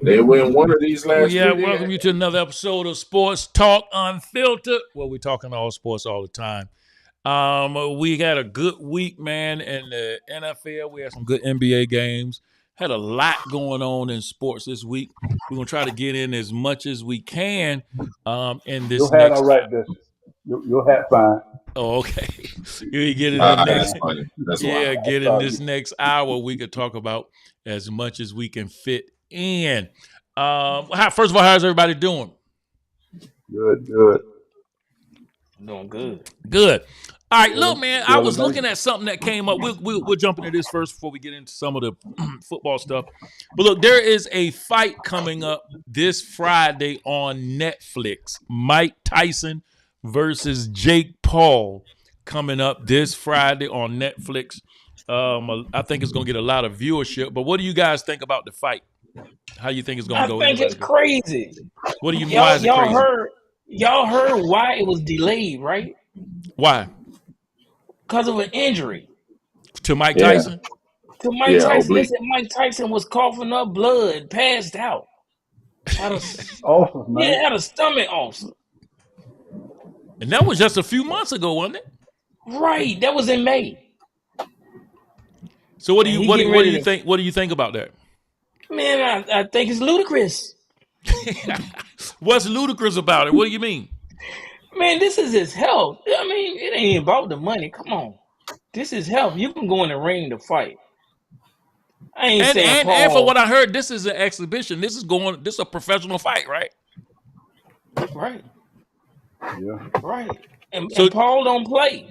They win one of these Well, last yeah, three. They welcome you to another episode of Sports Talk Unfiltered. Well, we're talking all sports all the time. We had a good week, man, in the NFL. We had some good NBA games. Had a lot going on in sports this week. We're gonna try to get in as much as we can in this Your hat next all hour. right, Bishop. Your hat fine. Oh, okay. You get in the Hat that's next, fine. funny. That's yeah, wild. I get in saw this you. next hour. We could talk about as much as we can fit in. First of all, how's everybody doing? Good, good. Doing good. Good. All right, look, Still, man. I still was looking amazing. at something that came up. We'll jump into this first before we get into some of the football stuff. But look, there is a fight coming up this Friday on Netflix. Mike Tyson versus Jake Paul coming up this Friday on Netflix. I think it's going to get a lot of viewership. But what do you guys think about the fight? How you think it's going to I go? think Anybody it's go? crazy. What do you? Why Y'all is it y'all crazy? heard y'all heard why it was delayed, right? Why? Because of an injury To Mike Yeah, Tyson? to Mike yeah, Tyson. They oblique. said Mike Tyson was coughing up blood, passed out. Had a Awesome, man. had a stomach ulcer. And that was just a few months ago, wasn't it? Right, that was in May, So what do and you he what do, getting what do ready you to. think? What do you think about that? Man, I think it's ludicrous. What's ludicrous about it? What do you mean? Man, this is his health. I mean, it ain't about the money. Come on, this is health. You can go in the ring to fight. I ain't And saying and and for Paul. what I heard, this is an exhibition. This is a professional fight, right? Right, Yeah. right. And So Paul don't play.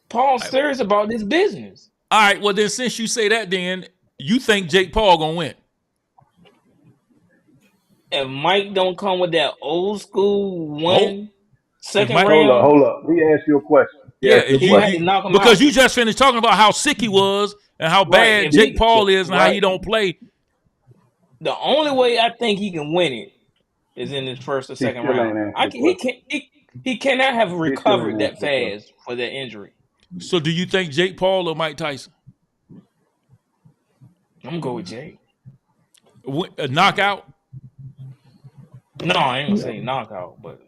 Paul's all serious about this business. right, well then since you say that, then you think Jake Paul gonna win? And Mike don't come with that old school Oh, one if second Mike, round, Hold up. He asked you a question. He yeah, asked you a if he gonna have question. to knock him because out. you just finished talking about how sick he was and how Right. bad If Jake he Paul is and how he right. don't play. The only way I think he can win it is in his first or He second still ain't round. answered I the can he question. can he cannot have He still ain't recovered that answered the question. fast for that injury. So do you think Jake Paul or Mike Tyson? I'm gonna go with Jay. A knockout? No, I ain't gonna say knockout, but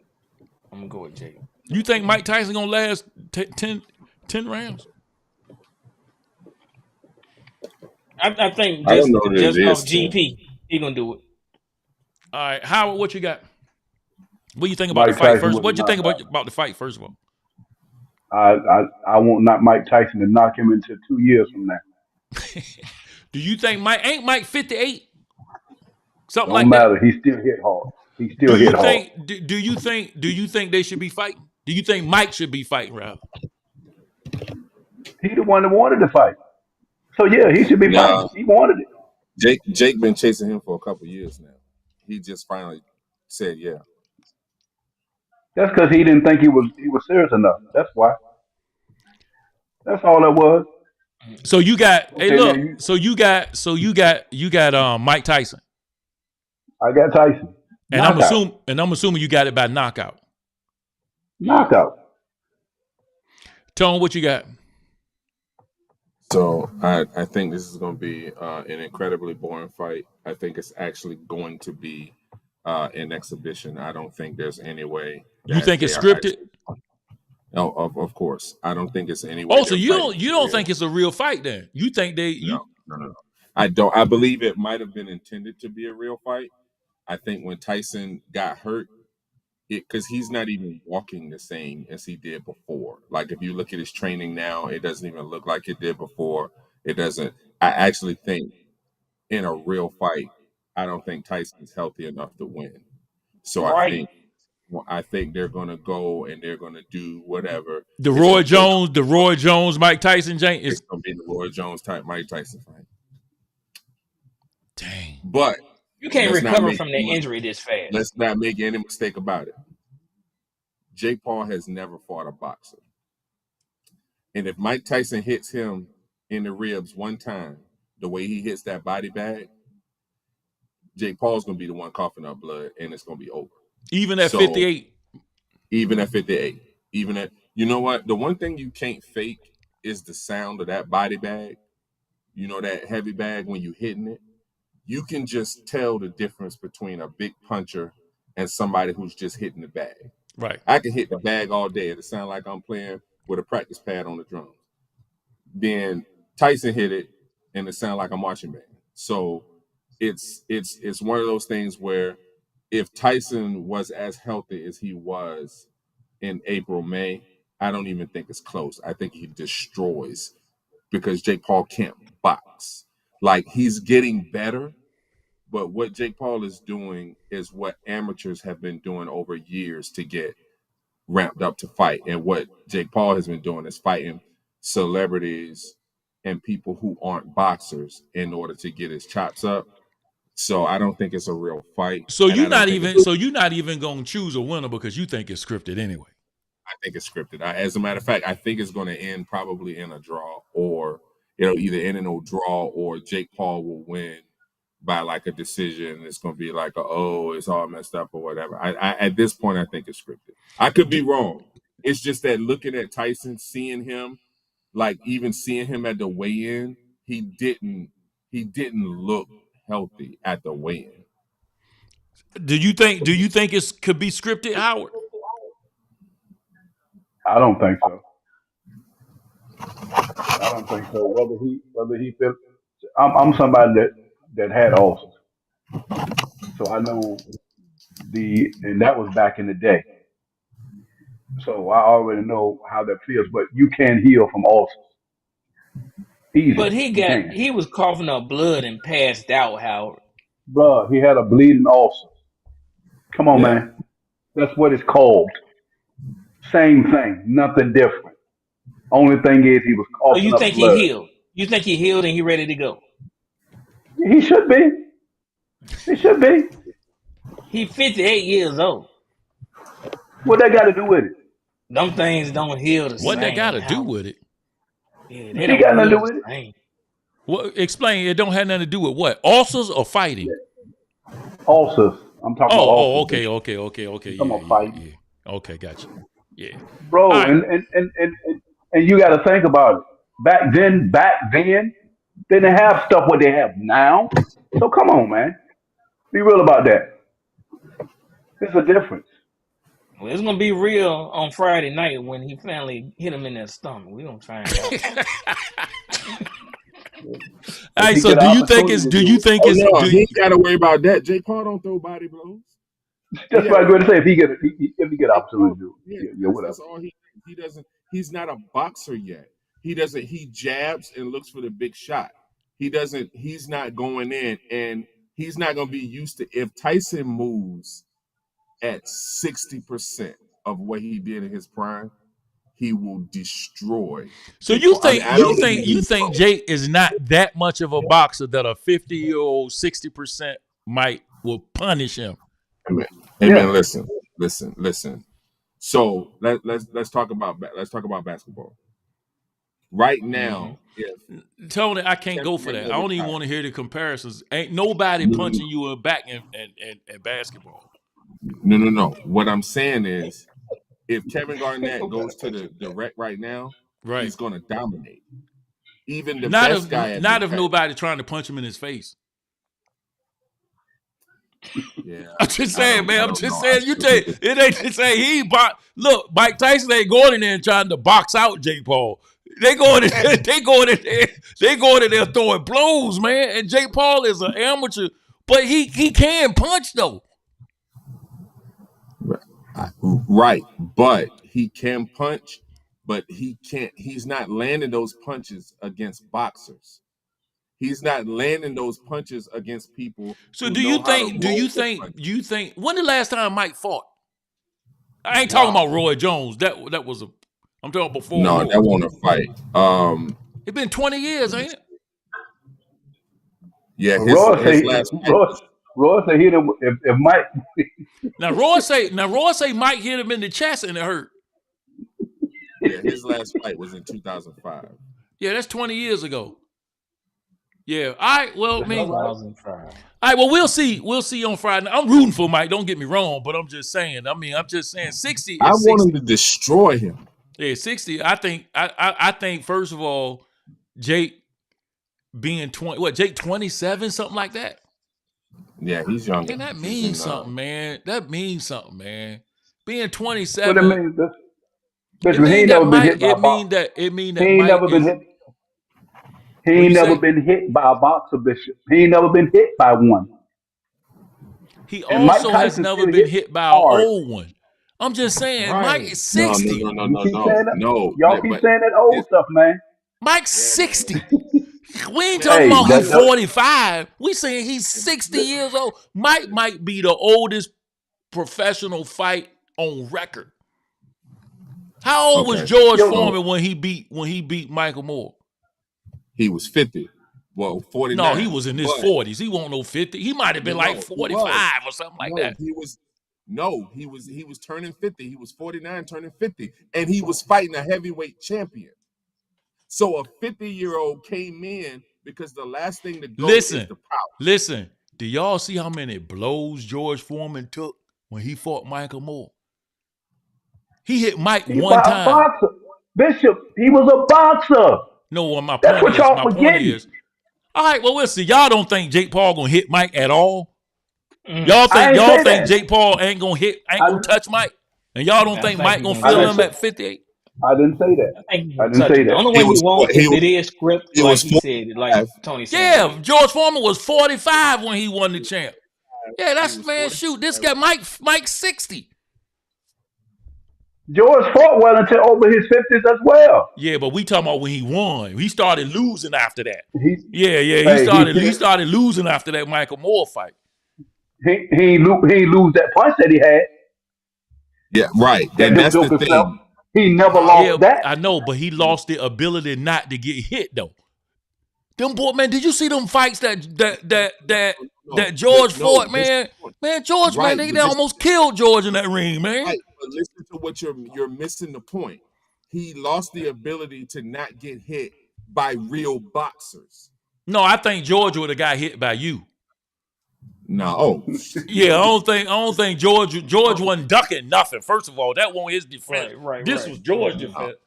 I'm gonna go with Jay. You think Mike Tyson gonna last 10 rounds? I think I don't just know that just it off is 10. GP, he gonna do it. All right, Howard, what you got? What do you think about the Mike fight Tyson first? was a What do you think knockout. about the fight first of all? I want not Mike Tyson to knock him into 2 years from now. Do you think Mike 58? Something Don't like that? matter. He still hit hard. He Do still you hit hard. think do you think they should be fighting? Do you think Mike should be fighting rather? He the one that wanted to fight. So yeah, he should be fighting. Nah, He wanted it. Jake been chasing him for a couple years now. He just finally said, "Yeah, That's because he didn't think he was serious enough. That's why. That's all that was. So you got hey Okay, now look, you. so you got Mike Tyson. I got Tyson. And I'm Knockout. assuming you got it by knockout. Knockout. Tone, what you got? So I think this is going to be an incredibly boring fight. I think it's actually going to be an exhibition. I don't think there's any way You that think they it's are scripted? actually. Oh, of course. I don't think it's any way Oh, so they're you fighting don't you for don't real. think it's a real fight then? You think they you No, no, no, no. I don't. I believe it might have been intended to be a real fight. I think when Tyson got hurt, because he's not even walking the same as he did before. Like if you look at his training now, it doesn't even look like it did before. It doesn't. I actually think in a real fight, I don't think Tyson's healthy enough to win. So Right. I think they're gonna go and they're gonna do whatever. the It's Roy gonna take. Jones, the Roy Jones, Mike Tyson Jane It's is gonna be the Roy Jones type Mike Tyson fight. dang. But You can't let's not recover make from the injury this fast. let's not make any mistake about it. Jake Paul has never fought a boxer. And if Mike Tyson hits him in the ribs one time, the way he hits that body bag, Jake Paul's gonna be the one coughing up blood, and it's gonna be over. Even at So 58. even at 58, even at you know what, the one thing you can't fake is the sound of that body bag. You know that heavy bag when you hitting it. you can just tell the difference between a big puncher and somebody who's just hitting the bag. Right. I can hit the bag all day. It sound like I'm playing with a practice pad on the drums. Then Tyson hit it, and it sound like a marching band. So it's one of those things where if Tyson was as healthy as he was in April, May, I don't even think it's close. I think he destroys because Jake Paul can't box. Like, he's getting better, but what Jake Paul is doing is what amateurs have been doing over years to get ramped up to fight. And what Jake Paul has been doing is fighting celebrities and people who aren't boxers in order to get his chops up. So I don't think it's a real fight. So and you're I don't not think even you're not even gonna choose a winner because you think it's scripted anyway. I think it's scripted. As a matter of fact, I think it's going to end probably in a draw, or it'll either end in a draw or Jake Paul will win by like a decision. It's going to be like, it's all messed up or whatever. I at this point, I think it's scripted. I could be wrong. It's just that looking at Tyson, seeing him, like even seeing him at the weigh-in, he didn't look healthy at the weigh-in. Do you think it could be scripted, Howard? I don't think so. I don't think so. Whether he feel, I'm somebody that had ulcers, so I know and that was back in the day. So I already know how that feels. But you can heal from ulcers easily. But You can. he was coughing up blood and passed out, Howard. Bruh, he had a bleeding ulcer. Come on, Yeah. man. That's what it's called. Same thing, nothing different. Only thing is he was So coughing you up think he blood. healed? You think he healed and he ready to go? He should be. He should be. He 58 years old. What that got to do with it? Them things don't heal the same. What that got to do Howard. with it? Yeah, He got nothing to do with it. same. What? Explain. It don't have nothing to do with what? Ulcers or fighting? Ulcers. I'm talking about ulcers. Okay. I'm talking about fighting. Yeah. Okay, gotcha. Yeah. Bro, All right. and you got to think about it. Back then, they didn't have stuff what they have now. So come on, man. Be real about that. There's a difference. Well, it's gonna be real on Friday night when he finally hit him in that stomach. We gonna find out. All right. he So get do an you think it's? opportunity Do you think it's? No, Do he ain't got to worry about that. Jake Paul don't throw body blows. That's what I was going to say. If he get opportunity to do Yeah, it, yeah, whatever. that's all he doesn't. He's not a boxer yet. He doesn't. He jabs and looks for the big shot. He doesn't. He's not going in, and he's not going to be used to. If Tyson moves at 60% of what he did in his prime, he will destroy. So Jake you Paul. I mean, think I don't you think Jake is not that much of a boxer that a 50-year-old 60% will punish him? Hey man, listen. So let's talk about basketball. Right now, if Tony, I can't go for that. I don't even want to hear the comparisons. Ain't nobody punching you in the back in basketball. No. What I'm saying is, if Kevin Garnett goes to the rec right now, Right. he's going to dominate. Even the Not best if guy. not if nobody trying to punch him in his face. Yeah, I'm just saying, man. I'm just saying. You It ain't to say he look. Mike Tyson ain't going in there and trying to box out Jake Paul. They going in there. They going in there throwing blows, man. And Jake Paul is an amateur, but he can punch though. Right, but he can punch, but he can't. He's not landing those punches against boxers. He's not landing those punches against people. So do you think when the last time Mike fought? I ain't talking about Roy Jones. That was I'm talking before. No, Roy. that wasn't a fight. It's been 20 years, ain't it? Yeah, his last fight. Roy said hit him if Mike. Now Roy say Mike hit him in the chest and it hurt. Yeah, his last fight was in 2005. Yeah, that's 20 years ago. Yeah. All right. Well, I mean, 2005. all right. Well, we'll see. We'll see on Friday. I'm rooting for Mike. Don't get me wrong, but I'm just saying. I mean, I'm just saying 60. I want 60. him to destroy him. Yeah, 60. I think first of all, Jake being 20. What? Jake 27, something like that. Yeah, he's younger. And that He's means in. something, man. That means something, man. Being What I 27, mean, it listen, he mean ain't that never been Mike. hit by a It box. mean that it mean He that ain't Mike never been is. hit. He What ain't you never say? been hit by a boxer, Bishop. He ain't never been hit by one. He And Mike also has Tyson never still been hit hit by an hard. old one. I'm just saying, Mike Right. is No, no, 60. no, no, You no, keep no, saying that. no. Y'all keep But saying that old it, stuff, man. Mike's yeah, man, 60. We ain't man. talking Hey, about Mike, he that, 45. We saying he's 60 years old. Mike might be the oldest professional fight on record. How old was okay. George yo, So Foreman when he beat Michael Moore? he was 50. Well, No, he 49. was in his But 40s. He won't know 50. He might have no, been like no, he was. 45 or something like No, that. he was. No, he was turning 50. He was 49, turning 50, and he was fighting a heavyweight champion. So a 50-year-old came in because the last thing to go is Listen, the power. listen. Do y'all see how many blows George Foreman took when he fought Michael Moore? He hit Mike he one a time. boxer. Bishop, he was a boxer. No, what my That's point what is, y'all my point forgetting. is, all right, well, we'll see. Y'all don't think Jake Paul gonna hit Mike at all? Mm. I ain't Y'all say think that. Jake Paul ain't I, gonna touch Mike? And y'all don't I think think Mike he's gonna gonna I feel didn't touch him say. him. at 58? I didn't say that. I think he's I gonna didn't touch say him. The that. only He way he was won't he is was it is script, he like was he said, like 45. Tony saying it Yeah, is. George Foreman was 45 when he won the champ. Yeah, He that's was man. Shoot, this 45. guy Mike 60. George fought well until over his 50s as well. Yeah, but we talking about when he won. He started losing after that. He, Yeah, he hey, started he started losing after that Michael Moore fight. he ain't lose that punch that he had, Yeah, right. that And them that's the Joker felt. thing. He never How Yeah, lost that. I know, but he lost the ability not to get hit though. Them boy, man, did you see them fights that no, George no, fought, listen, man? Man, George, man, right, they but listen, almost killed George in that ring, man. right, but listen to what you're missing the point. He lost the ability to not get hit by real boxers. No, I think George would have got hit by you. No, Yeah, I don't think George wasn't ducking nothing. First of all, that wasn't his defense. This Right. was George's no, defense.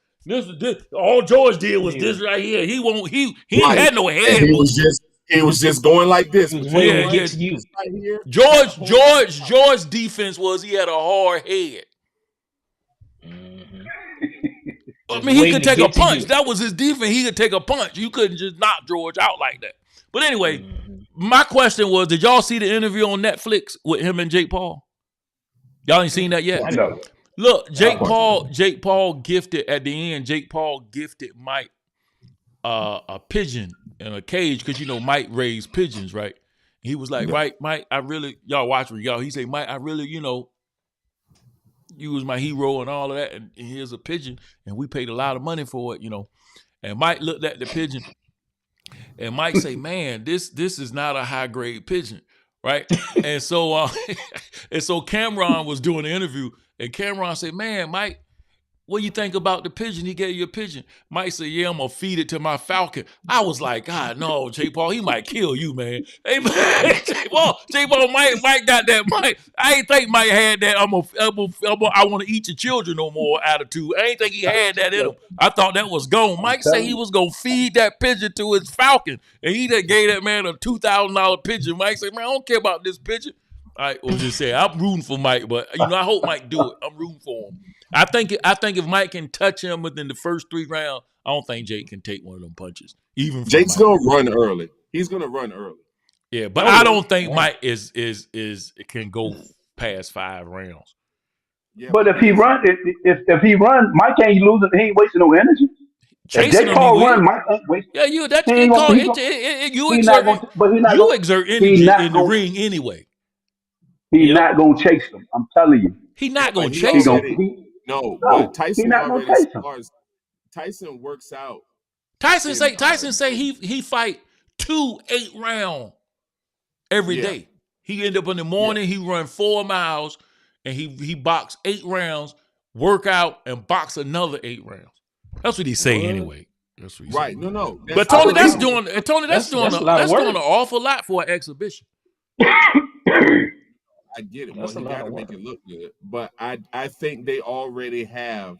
This all George did was Yeah. this right here. He ain't right. had no And head movement. he was just going like this, He was but you know waiting to Yeah, what? get yeah. to you. This right here had a George whole lot of George power. George's defense was he had a hard head. Hmm. I Just mean, he waiting could to take a get to punch. you. That was his defense. He could take a punch. You couldn't just knock George out like that. But anyway, Hmm. my question was, did y'all see the interview on Netflix with him and Jake Paul? Y'all ain't seen that Of yet? I course I didn't. No, did. Look, Of Jake course I Paul, did. Jake Paul gifted at the end. Jake Paul gifted Mike a pigeon in a cage because Mike raised pigeons, right? He was like, Yeah. right, Mike, I really y'all watch me, y'all. He said, Mike, I really, you was my hero and all of that, and here's a pigeon, and we paid a lot of money for it. And Mike looked at the pigeon, and Mike say, man, this is not a high grade pigeon, right? And so and so Cameron was doing the interview, and Cameron said, man, Mike, what do you think about the pigeon? He gave you a pigeon. Mike said, yeah, I'm going to feed it to my falcon. I was like, God, no, J. Paul, he might kill you, man. Hey, man, J. Paul, Mike got that. Mike, I ain't think Mike had that I want to eat your children no more attitude. I ain't think he had that in him. I thought that was gone. I'm Mike said telling he you. was going to feed that pigeon to his falcon. And he that gave that man a $2,000 pigeon. Mike said, man, I don't care about this pigeon. I was just saying, I'm rooting for Mike, but I hope Mike do it. I'm rooting for him. I think if Mike can touch him within the first 3 rounds, I don't think Jake can take one of them punches, even from Jake's Mike. gonna run early. He's gonna run early. Yeah, but Oh I yeah. don't think Yeah. Mike is can go past 5 rounds. Yeah, But but if he listen, run, if he run, Mike ain't losing. He ain't wasting no energy. If Chasing Jake him, he Paul run, will. Mike ain't waste. Yeah, you He that ain't it gonna. call it, you He not gonna. But you exert He energy not in the gonna. ring anyway. He Yep. not gonna chase him. I'm telling you. He yeah, not but gonna he He chase gonna. him. already no, but No, he Tyson not gonna already chase him. spars. Tyson works out Tyson in say Tyson say he fight 2 8 round every yeah, day. He end up in the yeah, morning, he run 4 miles, and he box 8 rounds, work out, and box another 8 rounds. That's what he say What? anyway. That's what he say. right. No, But that's I Tony, believe that's him. phenomenal. doing Tony, that's doing That's a lot of that's doing work. an awful lot for an exhibition. I get it. Well, That's a he lot got of to make work. it look good, but I think they already have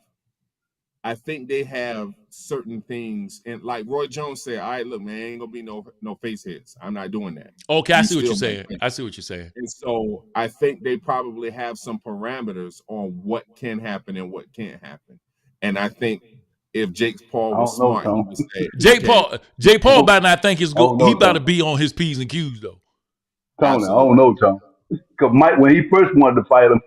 I think they have certain things, and like Roy Jones said, all right, look, man, ain't gonna be no face hits. I'm not doing that. Okay, I You see what you're still might saying. win. I see what you're saying. And so I think they probably have some parameters on what can happen and what can't happen. And I think if Jake Paul I was don't know, smart, he Tom. would say, Jake okay, Paul, Jake Paul, about not think he's I don't he know, about to Tom. be on his P's and Q's though. Tony, I don't absolutely. know, Tom. Because Mike, when he first wanted to fight him,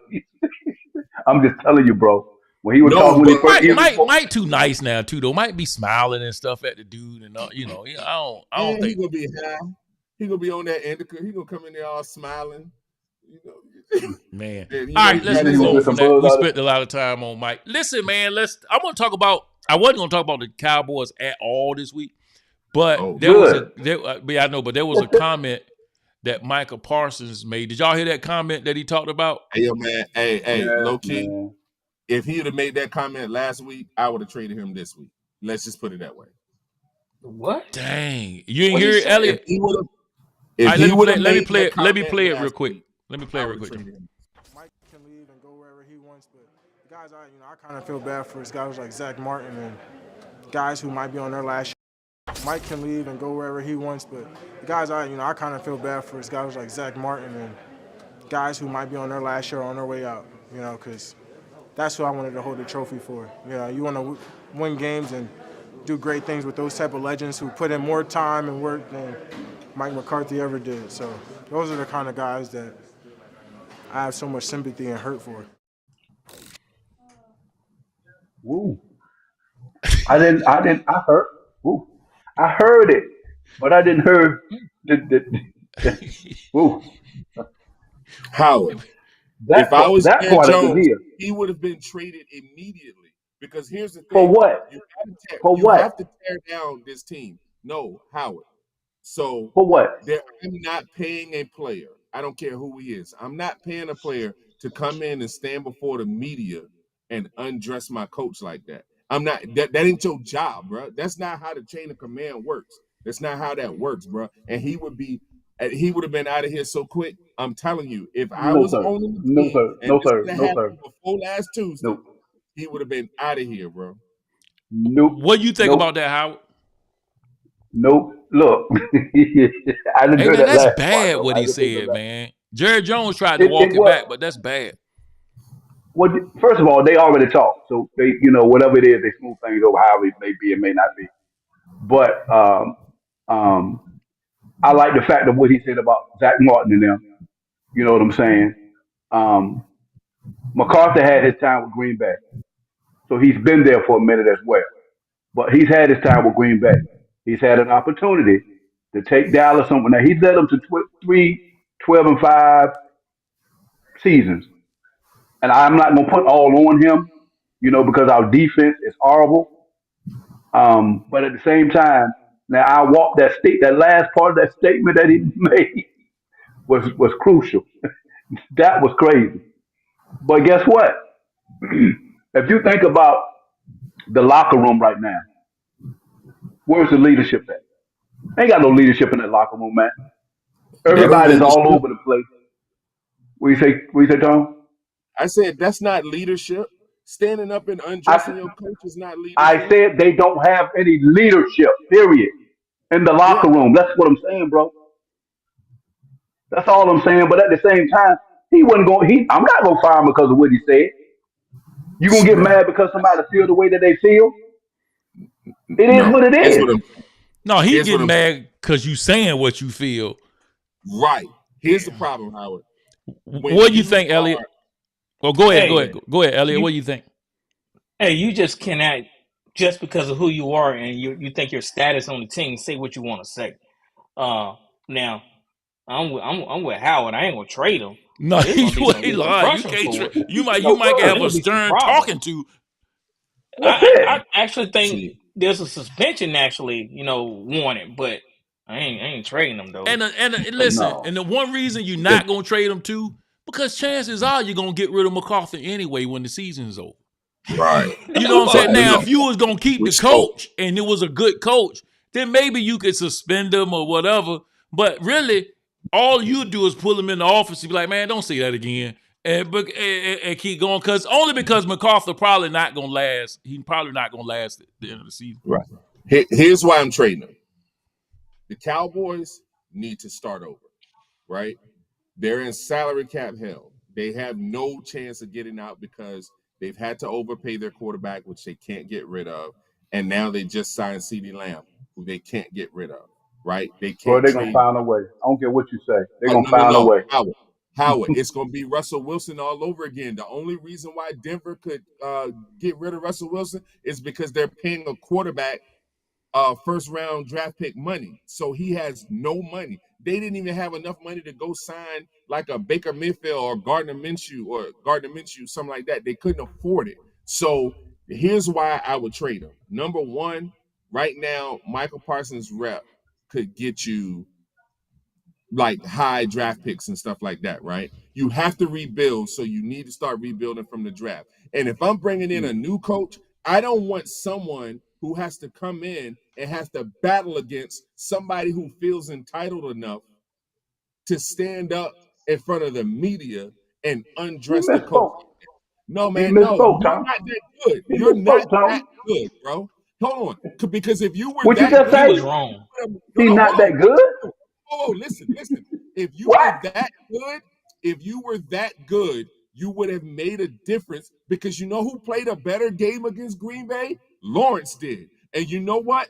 I'm just telling you, bro. When he was No, talking, when he but first, Mike, even Mike, before, Mike, too nice now too though. Mike be smiling and stuff at the dude, and I don't and he think, gonna be high. He gonna be on that indica. He gonna come in there all smiling. You know, man. and All right, he you let's got think he his move gonna on get own. from some that. buzz We out of spent a lot of time on Mike. Listen, man, I want to talk about. I wasn't gonna talk about the Cowboys at all this week, but Oh, there was it? a yeah, I know, but there was a comment that Michael Parsons made. Did y'all hear that comment that he talked about? hey, yo, man. Hey, Yes, low key. man. If he would have made that comment last week, I would have traded him this week. Let's just put it that way. What? Dang, you ain't What he hear it, say? If Elliot? he would have, All if right, he would have made that let me comment play it real last quick. week, Let me play I it would real have quick. traded him. Mike can leave and go wherever he wants, but the guys I kind of feel bad for is guys like Zach Martin and guys who might be on their last year. Mike can leave and go wherever he wants, but the guys I kind of feel bad for is guys like Zach Martin and guys who might be on their last year or on their way out, because that's who I wanted to hold the trophy for. You want to win games and do great things with those type of legends who put in more time and work than Mike McCarthy ever did. So those are the kind of guys that I have so much sympathy and hurt for. Woo. I heard, woo. I heard it, but I didn't hear the woo. Howard, That if I was that Aaron part I could Jones, hear. he would have been traded immediately. Because here's the For thing: what? For you have what? to tear down this team. No, Howard. So For what? I'm not paying a player. I don't care who he is. I'm not paying a player to come in and stand before the media and undress my coach like that. I'm not. That ain't your job, bro. That's not how the chain of command works. That's not how that works, bro. And he would have been out of here so quick. I'm telling you, if I No, was sir. owning the No, team sir. and No, this sir. would have No, sir. happened before last Tuesday, Nope. he would have been out of here, bro. Nope. What do you think Nope. about that, Howard? Nope. Look, I didn't Hey hear man, that that's last part bad though. what I he didn't hear said, that. man. Jerry Jones tried to It walk it was back, but that's bad. well. First of all, they already talked, so they, whatever it is, they smooth things over. However it may be, it may not be. But um, I like the fact of what he said about Zach Martin and them. You know what I'm saying? Um, MacArthur had his time with Green Bay, so he's been there for a minute as well. But he's had his time with Green Bay. He's had an opportunity to take Dallas on. Now he's led them to 12-5 seasons, and I'm not gonna put all on him, because our defense is horrible. But at the same time, now I walk that last part of that statement that he made was crucial. That was crazy. But guess what? If you think about the locker room right now, where's the leadership at? Ain't got no leadership in that locker room, man. That ain't Everybody's all leadership. over the place. What you say, Tom? I said that's not leadership. Standing up and undressing I your coach is not I leadership. said they don't have any leadership, period, in the Yeah, locker room. That's what I'm saying, bro. That's all I'm saying. But at the same time, he wasn't going. I'm not gonna fire him because of what he said. You gonna get bro. mad because somebody feel the way that they feel? It is No, what it here's what is. I'm. No, he Here's what getting I'm. mad because you saying what you feel. Right. Here's the problem, Howard. When What do you you think, Elliot? are Well, go ahead, Hey, go ahead, Elliot. you What do you think? you just cannot, just because of who you are and you think your status on the team, say what you want to say. Now I'm with Howard. I ain't gonna trade him, No, but it's gonna be you some ain't lying. You repercussions can't. for it. You No, might There's have sir. a gonna be some stern talking problems. to. That's it. I actually think see, there's a suspension actually, warranted, but I ain't trading them though. And listen, No. and the one reason you're if not gonna trade him too, because chances are you're gonna get rid of McCarthy anyway when the season's over. right, You know what I'm saying? but Now, look, if you was gonna keep the so coach and it was a good coach, then maybe you could suspend him or whatever. But really, all you do is pull him in the office and be like, "Man, don't say that again." and keep going because MacArthur probably not gonna last. He probably not gonna last at the end of the season. Right. Here's why I'm trading him. The Cowboys need to start over, right? They're in salary cap hell. They have no chance of getting out because they've had to overpay their quarterback, which they can't get rid of. And now they just signed CeeDee Lamb, who they can't get rid of, right? They Boy, can't they're gonna trade. find a way. I don't care what you say. They're gonna No, find a way. Howard, it's going to be Russell Wilson all over again. The only reason why Denver could get rid of Russell Wilson is because they're paying a quarterback first round draft pick money. So he has no money. They didn't even have enough money to go sign like a Baker Mayfield or Gardner Minshew, something like that. They couldn't afford it. So here's why I would trade him. Number one, right now, Michael Parsons' rep could get you like high draft picks and stuff like that, right? You have to rebuild, so you need to start rebuilding from the draft. And if I'm bringing in a new coach, I don't want someone who has to come in and has to battle against somebody who feels entitled enough to stand up in front of the media and undress the coach. No, man, no, you're not that good. You're not that good, bro. Hold on, because if you were what that you just good, say? He was wrong. He's not that good. Oh, listen. If you What? were that good, you would have made a difference because you know who played a better game against Green Bay? Lawrence did. And you know what?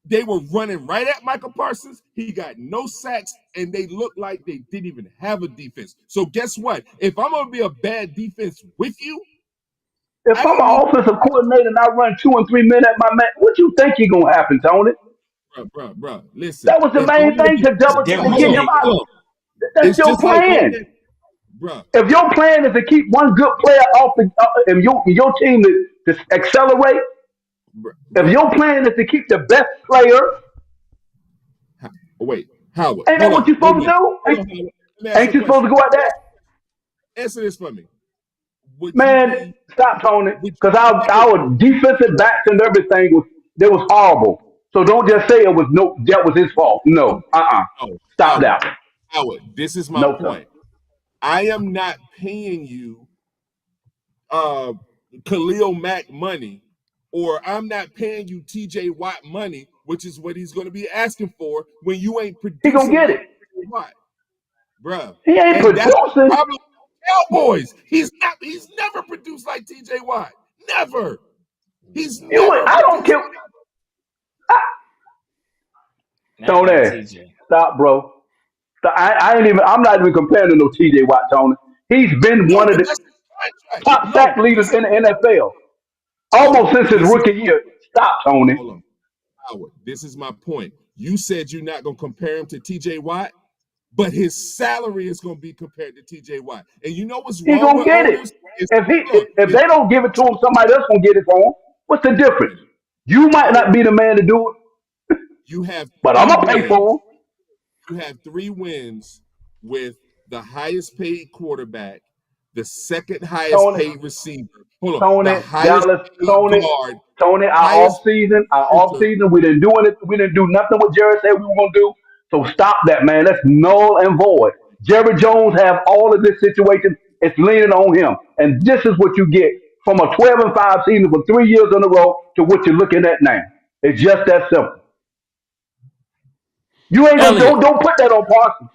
They were running right at Michael Parsons. He got no sacks, and they looked like they didn't even have a defense. So guess what? If I'm going to be a bad defense with you, If I'm an offensive coordinator and I run 2 and 3 men at my man, what you think is gonna happen, Tony? Bro, listen. That was the main thing to double to difference get him maker. out. That's your plan. Bro. If your plan is to keep one good player off the and your team to accelerate, if your plan is to keep the best player, wait, Howard, ain't that what you're supposed to do? Ain't you supposed to go at that? Answer this for me. Man, stop, Tony, because our defensive backs and everything was horrible. So don't just say that was his fault. No, stop that. Howard, this is my point. I am not paying you Khalil Mack money, or I'm not paying you TJ Watt money, which is what he's going to be asking for when you ain't producing. He gonna get it, bruh. He ain't producing. Cowboys. He's never produced like TJ Watt. Never. He's never. I don't care. Tony, stop, bro. I'm not even comparing to no TJ Watt, Tony. He's been one of the top sack leaders in the NFL almost since his rookie year. Stop, Tony. Hold on. Howard, this is my point. You said you're not going to compare him to TJ Watt, but his salary is going to be compared to TJ Watt. And you know what's wrong? He's going to get it. If they don't give it to him, somebody else going to get it for him. What's the difference? You might not be the man to do it. But I'm going to pay for him. You have 3 wins with the highest paid quarterback, the second highest paid receiver. Hold on, the highest paid guard. Tony, our off season, we didn't do nothing what Jerry said we were gonna do. So stop that, man. That's null and void. Jerry Jones have all of this situation. It's leaning on him, and this is what you get from a 12-5 season for 3 years in a row to what you're looking at now. It's just that simple. You ain't gonna don't put that on Parsons.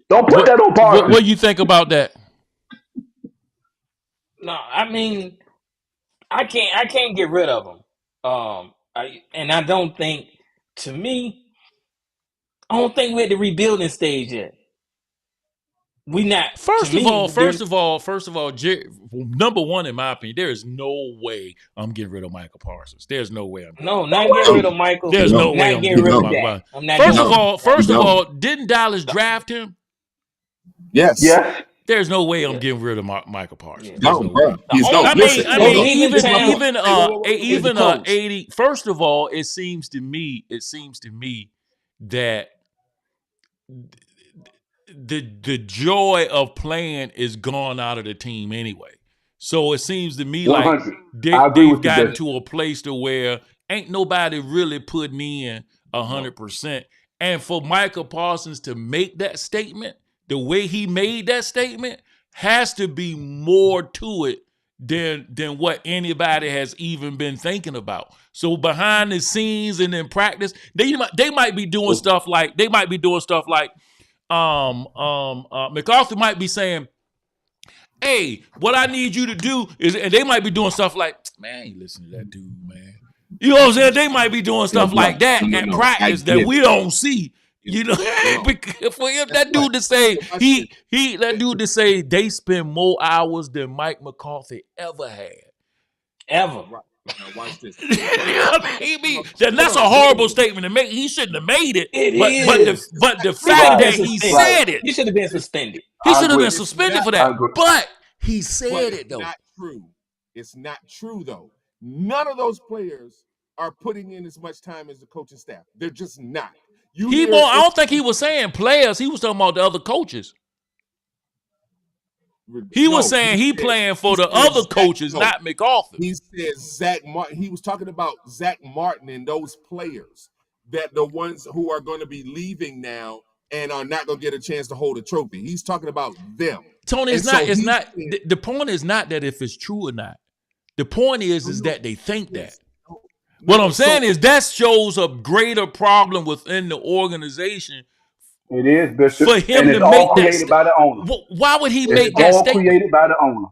Don't put that on Parsons. What do you think about that? No, I mean, I can't get rid of him. I don't think, to me, I don't think we're at the rebuilding stage yet. We not. First of all, number one, in my opinion, there is no way I'm getting rid of Michael Parsons. There's no way I'm not getting rid of Michael. There's no way I'm getting rid of that. I'm not first of all, didn't Dallas draft him? Yes. There's no way I'm getting rid of Michael Parsons. No, bro. Even 80. First of all, it seems to me that the joy of playing is gone out of the team anyway. So it seems to me like they've gotten to a place to where ain't nobody really putting in 100%. And for Michael Parsons to make that statement, the way he made that statement, has to be more to it than what anybody has even been thinking about. So behind the scenes and in practice, they might be doing stuff like MacArthur might be saying, hey, what I need you to do is, and they might be doing stuff like, man, I ain't listen to that dude, man. You know what I'm saying? They might be doing stuff like that at practice that we don't see. You know, for him, that dude to say that dude to say they spend more hours than Mike McCarthy ever had. Ever. Right. Now watch this. That's a horrible statement to make. He shouldn't have made it. But the fact that he said it, he should have been suspended. He should have been suspended for that. But he said it though. Not true. It's not true though. None of those players are putting in as much time as the coaching staff. They're just not. I don't think he was saying players. He was talking about the other coaches. He was saying he playing for the other coaches, not MacArthur. He said Zach Martin. He was talking about Zach Martin and those players, that the ones who are going to be leaving now and are not going to get a chance to hold a trophy. He's talking about them. Tony, the point is not that if it's true or not. The point is that they think that. What I'm saying is that shows a greater problem within the organization. It is, Bishop. For him and it's to all make created by the owner. Why would he make that statement? It's all created by the owner.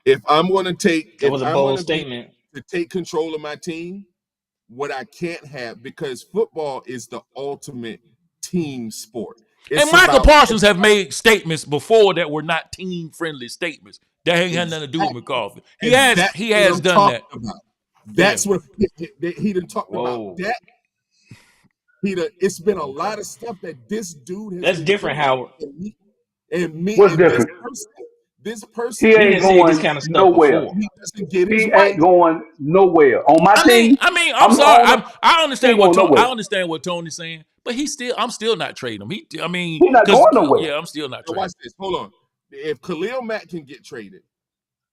If I'm going to take, it was a bold statement to take control of my team, what I can't have, because football is the ultimate team sport. And Michael Parsons have made statements before that were not team-friendly statements. That ain't had nothing to do with McCarthy. He has done that. That's what he done talked about. That it's been a lot of stuff that this dude has. That's different, Howard. And me. What's different? This person, he ain't going this kind of stuff nowhere. He doesn't get he ain't going nowhere on my team. I'm sorry. I understand what Tony's saying, but I'm still not trading him. He's not going nowhere. Yeah, I'm still not trading. Watch this. Hold on. If Khalil Mack can get traded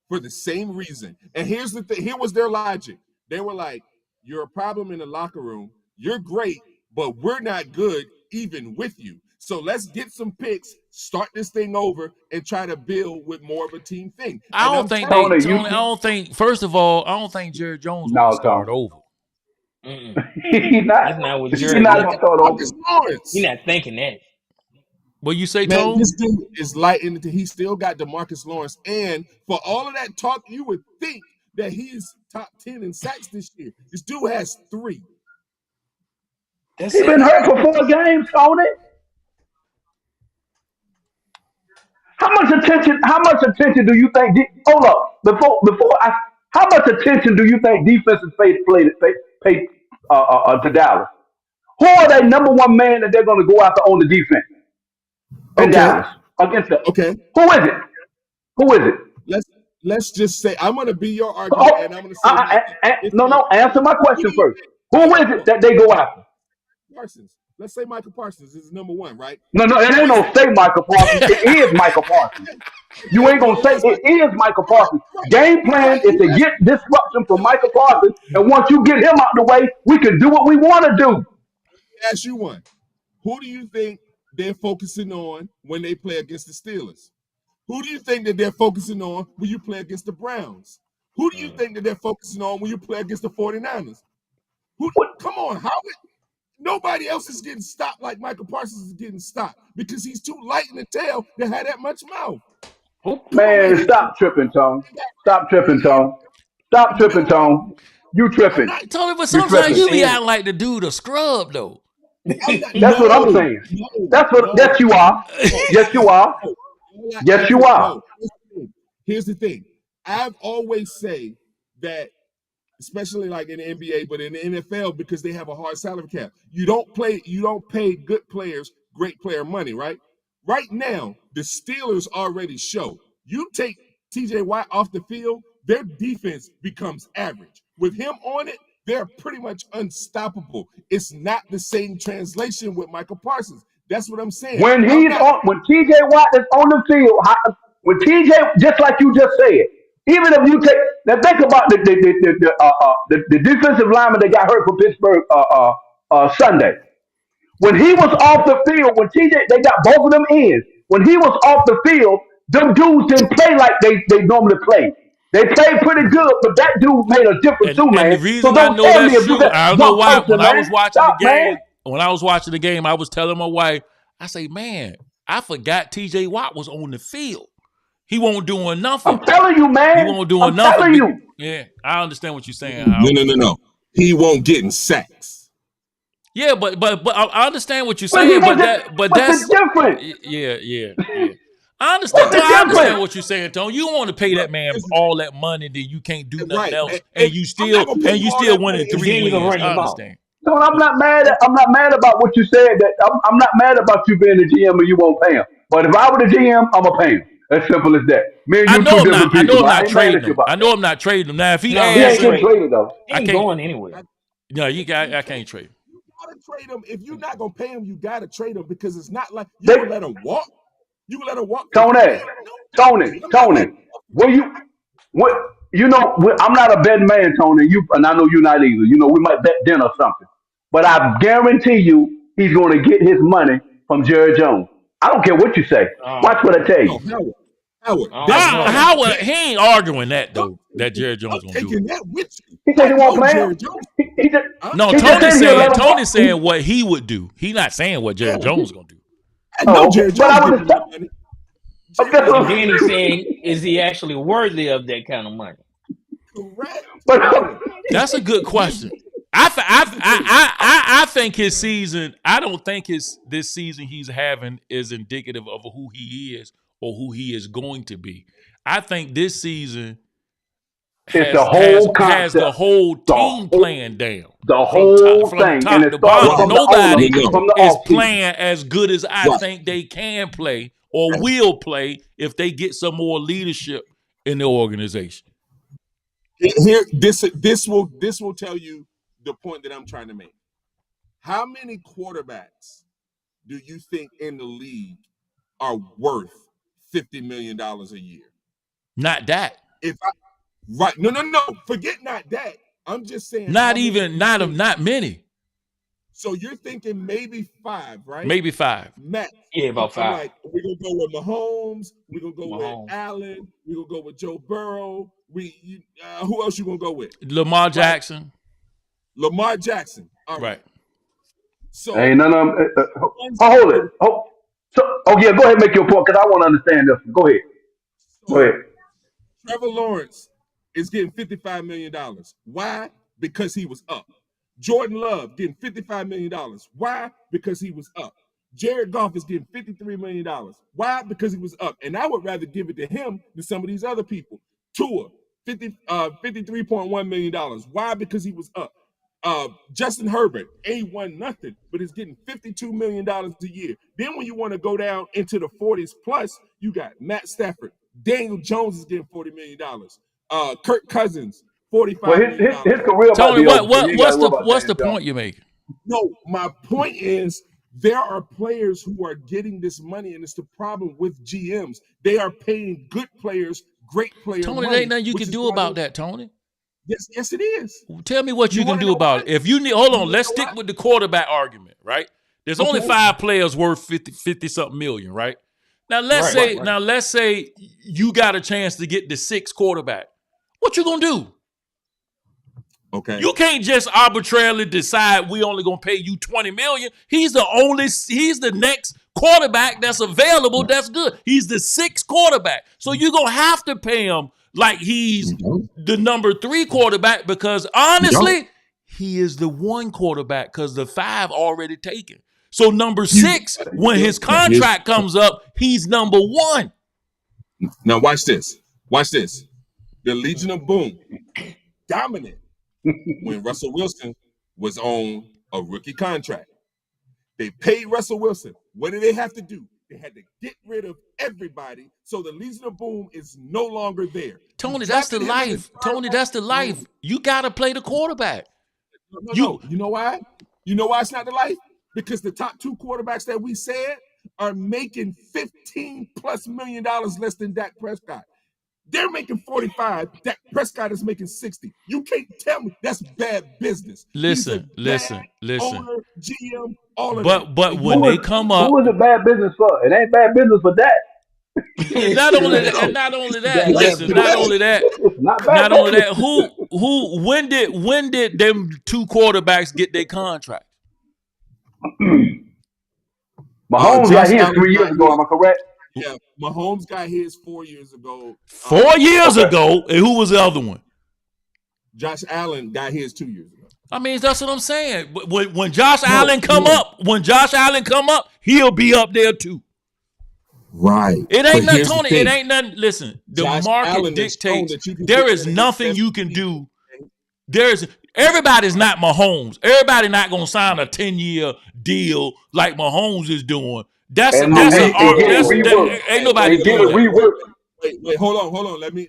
for the same reason, and here's the thing. Here was their logic. They were like, "You're a problem in the locker room. You're great, but we're not good even with you. So let's get some picks, start this thing over, and try to build with more of a team thing." I don't think First of all, I don't think Jerry Jones will start over. He's not. That's not what Jerry. He's not going to start over. He's not thinking that. What you say, Tone? This dude is lighting. He still got DeMarcus Lawrence, and for all of that talk, you would think that he's top 10 in sacks this year. This dude has 3. He's been hurt for 4 games, Tony. How much attention do you think? Hold up, how much attention do you think defenses pay to Dallas? Who are they number one man that they're going to go after on the defense in Dallas against them? Okay, who is it? Let's just say I'm going to be your argument, and I'm going to say no. Answer my question first. Who is it that they go after? Parsons. Let's say Michael Parsons is number 1, right? No, it ain't no say Michael Parsons. It is Michael Parsons. You ain't gonna say it is Michael Parsons. Game plan is to get disruption from Michael Parsons, and once you get him out the way, we can do what we want to do. Ask you one. Who do you think they're focusing on when they play against the Steelers? Who do you think that they're focusing on when you play against the Browns? Who do you think that they're focusing on when you play against the 49ers? Come on, Howard. Nobody else is getting stopped like Michael Parsons is getting stopped because he's too light in the tail to have that much mouth. Man, stop tripping, Tone. Stop tripping, Tone. You tripping. Tony, but sometimes you be acting like the dude a scrub, though. That's what I'm saying. Yes, you are. Yes, you are. Yes, you are. Here's the thing. I've always say that, especially like in the NBA, but in the NFL, because they have a hard salary cap. You don't pay good players great player money, right? Right now, the Steelers already show. You take TJ Watt off the field, their defense becomes average. With him on it, they're pretty much unstoppable. It's not the same translation with Michael Parsons. That's what I'm saying. When TJ Watt is on the field, when TJ, just like you just said, even if you take now, think about the defensive lineman that got hurt for Pittsburgh Sunday. When he was off the field, when TJ, they got both of them ends. When he was off the field, them dudes didn't play like they normally play. They played pretty good, but that dude made a difference too, And the man. So reason I don't know tell me that's if you true, got I don't know one why. person, man. Stop, man. When I was watching the game, I was telling my wife, I say, man, I forgot TJ Watt was on the field. He won't doing nothing. I'm telling you, He man. won't doing I'm nothing. telling you. Yeah, I understand what you're saying, Howard. No. He won't get in sacks. Yeah, but I understand what you're But he saying. But wasn't. What's that's the difference? yeah. I understand. What's the I understand difference? what you're saying, Tony. You want to pay that man It's- all that money, then you can't do nothing right. else, And you I'm still not gonna pay you all that winning money. And 3 then you gonna wins. run I them off. understand. No, I'm not mad. I'm not mad about what you said. That I'm not mad about you being the GM and you won't pay him. But if I were the GM, I'ma pay him. As simple as that. Me and I you know two I'm not. different I know people. I'm I not ain't mad trading at you him. about I that. know I'm not trading him. Now, if he No, He he ain't ain't asking, getting trade. traded though. He I ain't can't. going anywhere. No, I can't trade him. You gotta trade him. If you're not gonna pay him, you gotta trade him because it's not like you They gonna let him walk. You gonna let him walk for Tony, free? No, I'm not Tony. letting him walk for Will free. you? What? I'm not a betting man, Tony. You and I know you're not either. We might bet dinner or something. But I guarantee you, he's going to get his money from Jerry Jones. I don't care what you say. I Watch don't what I know. tell No, you. Howard, I that's don't not know. a Howard, bet. he ain't arguing that I'm, though. That Jerry I'm Jones gonna do it. taking that with you. He said I he won't know play him. Jerry Jones. He just I'm No, he just telling Tony's said you, he'll let saying him Tony's walk. saying what he would do. He not saying what Jerry yeah, Jones gonna do. I know Oh, okay. Jerry But Jones I was getting just that money. okay. Jerry's And getting then that he's money. saying, is he actually worthy of that kind of money? Correct, But Howard. That's a good Give question. I think his season. I don't think this season he's having is indicative of who he is or who he is going to be. I think this season it's the has whole the concept, whole the team whole playing down the from whole thing, and top it to started bottom. right. from the owner Nobody No, from the is off season. playing as good as I right. think they can play or will play if they get some more leadership in the organization. Here, this will tell you the point that I'm trying to make. How many quarterbacks do you think in the league are worth $50 million a year? Not that. If I right, no, forget not that. I'm just saying Not how many even do you think? not many. So you're thinking maybe 5, right? Maybe 5. Max. Yeah, about I'm 5. like, we're gonna go with Mahomes. We're gonna go with Mahomes. Allen. We're gonna go with Joe Burrow. Who else you gonna go with? Lamar Right, Jackson. Lamar Jackson. All right. Right. So Ain't none of them. Hold it. Yeah, go ahead and make your point because I want to understand this. Go ahead. Go so ahead. Trevor Lawrence is getting $55 million. Why? Because he was up. Jordan Love getting $55 million. Why? Because he was up. Jared Goff is getting $53 million. Why? Because he was up. And I would rather give it to him than some of these other people. Tua, $53.1 million. Why? Because he was up. Justin Herbert ain't won nothing, but is getting $52 million a year. Then when you want to go down into the 40s plus, you got Matt Stafford. Daniel Jones is getting $40 million. Kirk Cousins, Well, $45 million. his career might Tony, be over, so you ain't got to worry about what's Daniel the Jones. point you're making? No, my point is there are players who are getting this money, and it's the problem with GMs. They are paying good players, great player Tony, there money. ain't nothing you which can is do why about that, Tony. yes, it is. Tell me what You you can want to do know about why? it. If you need, hold You on, want to let's know stick why? with the quarterback argument, right? There's only Okay. 5 players worth 50 something million, right? Now let's Right. say you got a chance to get the 6th quarterback. What you gonna do? Okay. You can't just arbitrarily decide we only gonna pay you 20 million. He's the next quarterback that's available. That's good. He's the 6th quarterback. So you're gonna have to pay him like he's the number 3 quarterback because honestly, he is the 1 quarterback because the 5 already taken. So number 6, when his contract comes up, he's number 1. Now watch this. Watch this. The Legion of Boom dominant when Russell Wilson was on a rookie contract. They paid Russell Wilson. What did they have to do? They had to get rid of everybody, so the Legion of Boom is no longer there. Tony, that's the life. Tony, that's the life. You gotta play the quarterback. No. You know why? You know why it's not the life? Because the top 2 quarterbacks that we said are making $15+ million less than Dak Prescott. They're making 45. Dak Prescott is making 60. You can't tell me that's bad business. He's a Listen. bad owner, GM, all of But that. when they come up, who is it bad business for? It ain't bad business for that. not only that, listen, not only that, It's not bad business. when did them two quarterbacks get their contract? Mahomes got Josh his Allen 3 years got ago. his. Am I correct? Yeah, Mahomes got his 4 years ago. 4 years Okay. ago, and who was the other one? Josh Allen got his 2 years ago. I mean, that's what I'm saying. When Josh Allen come up, he'll be up there too. Right. It ain't But nothing, here's the Tony. thing. It ain't nothing. Listen, the Josh market Allen has shown dictates. that you can There get is that nothing you 17 can do. Everybody's not Mahomes. Everybody not gonna sign a 10-year deal like Mahomes is doing. That's And an get art. it reworked. Ain't nobody And get doing it that. reworked. Wait, hold on. Let me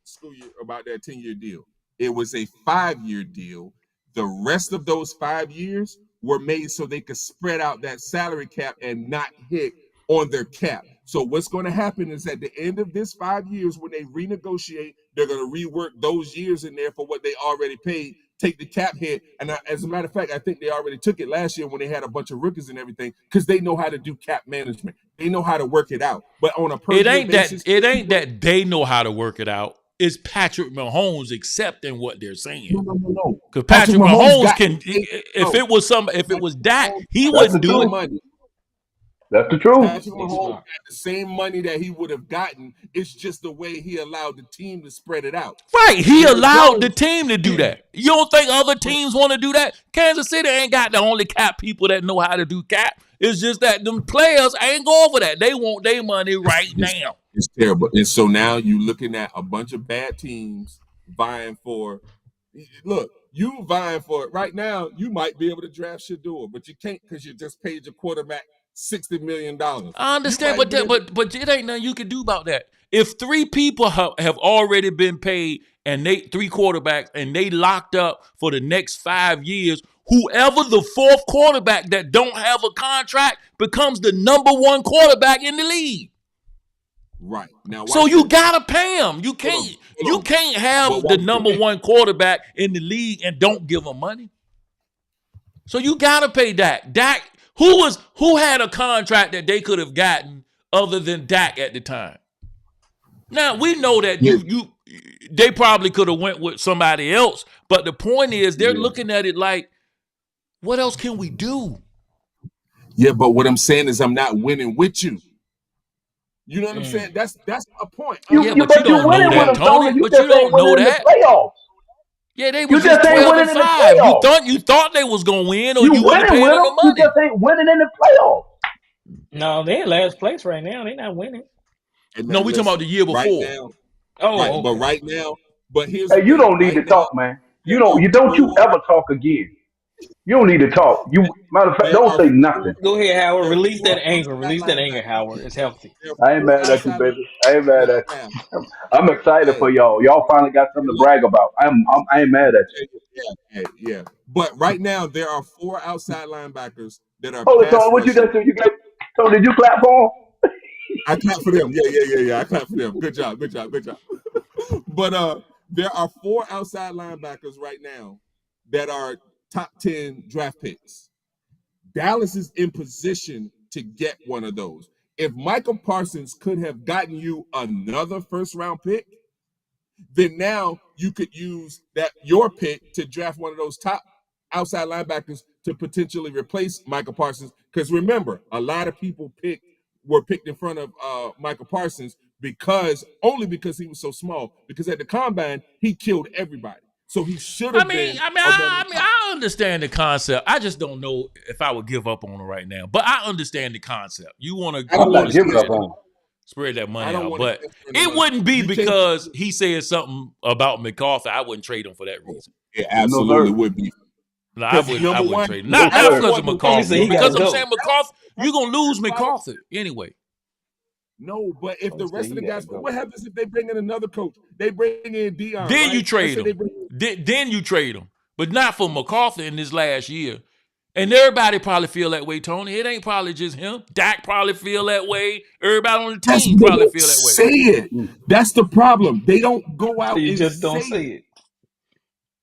school you about that 10-year deal. It was a 5-year deal. The rest of those 5 years were made so they could spread out that salary cap and not hit on their cap. So what's going to happen is at the end of this 5 years, when they renegotiate, they're going to rework those years in there for what they already paid, take the cap hit. And as a matter of fact, I think they already took it last year when they had a bunch of rookies and everything, because they know how to do cap management. They know how to work it out. But on a per year basis, it ain't that they know how to work it out. It's Patrick Mahomes accepting what they're saying. No. Because Patrick Mahomes got- can, if it was Dak, he That's wouldn't the do it. truth. money. That's the truth. Patrick Mahomes got the same money that he would have gotten. It's just the way he allowed the team to spread it out. Right, he Jerry allowed the Jones- team to do that. You don't think other teams want to do that? Kansas City ain't got the only cap people that know how to do cap. It's just that them players ain't going for that. They want their money right now. It's terrible. And so now you're looking at a bunch of bad teams vying for. Look, you vying for it right now. You might be able to draft Shador, but you can't because you just paid your quarterback $60 million. I understand, but it ain't nothing you can do about that. If 3 people have already been paid and 3 quarterbacks and they locked up for the next 5 years, whoever the 4th quarterback that don't have a contract becomes the number 1 quarterback in the league. Right now, So you gotta pay him. You can't have But the number 1 quarterback in the league and don't give him money. So you gotta pay Dak. Dak, who had a contract that they could have gotten other than Dak at the time? Now we know that they probably could have went with somebody else, but the point is they're looking at it like, what else can we do? Yeah, but what I'm saying is I'm not winning with you. You know what I'm saying? That's a point. But you don't know that, Tony. But you don't know that. Playoffs. Yeah, they was just just ain't 12 winning and in the 5. playoffs. You thought they was gonna win, or You you wouldn't winning pay with them them. the You money. just ain't winning in the playoffs. No, they're in last place right now. They're not winning. And No, then we talking about the year before. Right now, Oh, but right now, but here's Hey, the you thing. don't need Right to talk, man. You don't four- ever talk again. You don't need to talk. Matter of fact, there don't are say four- nothing. go ahead, Howard. there are Release four that anger. outside Release that anger, linebackers. Howard. It's healthy. There are I ain't four mad at you, outside baby. I ain't mad at linebackers. you. I'm excited for Hey, y'all. Y'all finally got something to brag about. I ain't mad at you. yeah. But right now, there are 4 outside linebackers that are Hold it, pass Tony. What you rushing. just do? Tony, did you clap for him? I clap for them. Yeah. I clap for them. Good job. But there are 4 outside linebackers right now that are top 10 draft picks. Dallas is in position to get one of those. If Michael Parsons could have gotten you another first round pick, then now you could use your pick to draft one of those top outside linebackers to potentially replace Michael Parsons. Because remember, a lot of people were picked in front of Michael Parsons because he was so small. Because at the combine, he killed everybody. So he should have been. I understand the concept. I just don't know if I would give up on it right now. But I understand the concept. You want to I'm not giving up on him. spread that money I don't out, wanna but give him it another- wouldn't be you can't- because he said something about McCarthy. I wouldn't trade him for that reason. It absolutely sir. would be. No, I Because wouldn't. number I wouldn't one- trade him. No, Not sir. because of Obviously, McCarthy. he Because gotta I'm go. saying McCarthy, you're gonna lose McCarthy anyway. No, but if the Obviously, rest of the he guys, gotta go. what happens if they bring in another coach? They bring in Dion. Then right? you trade Let's say him. Then you trade him, but not for McCarthy in this last year. And everybody probably feel that way, Tony. It ain't probably just him. Dak probably feel that way. Everybody on the team They probably don't feel that way. say it. That's the problem. They don't go out You and just don't say it. it.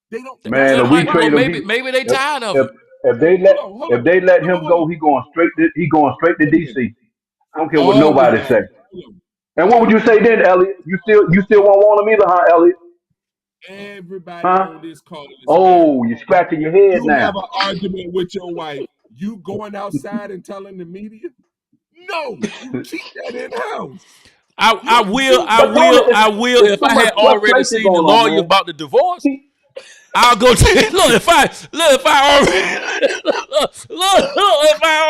They don't. Man, That if we might, well, trade him, maybe they tired of if it. if they Hold let on. him go, he going straight to DC. I don't care what All nobody of say. that. And what would you say then, Elliot? You still won't want him either, huh, Elliot? Everybody Huh? on this call is mad. Oh, you scratching your head You have now. an argument with your wife. You going outside and telling the media? No, you keep that in house. I will But Tony, it's if too I much had already frustration seen the going on, lawyer man. about the divorce. I'll go to look if I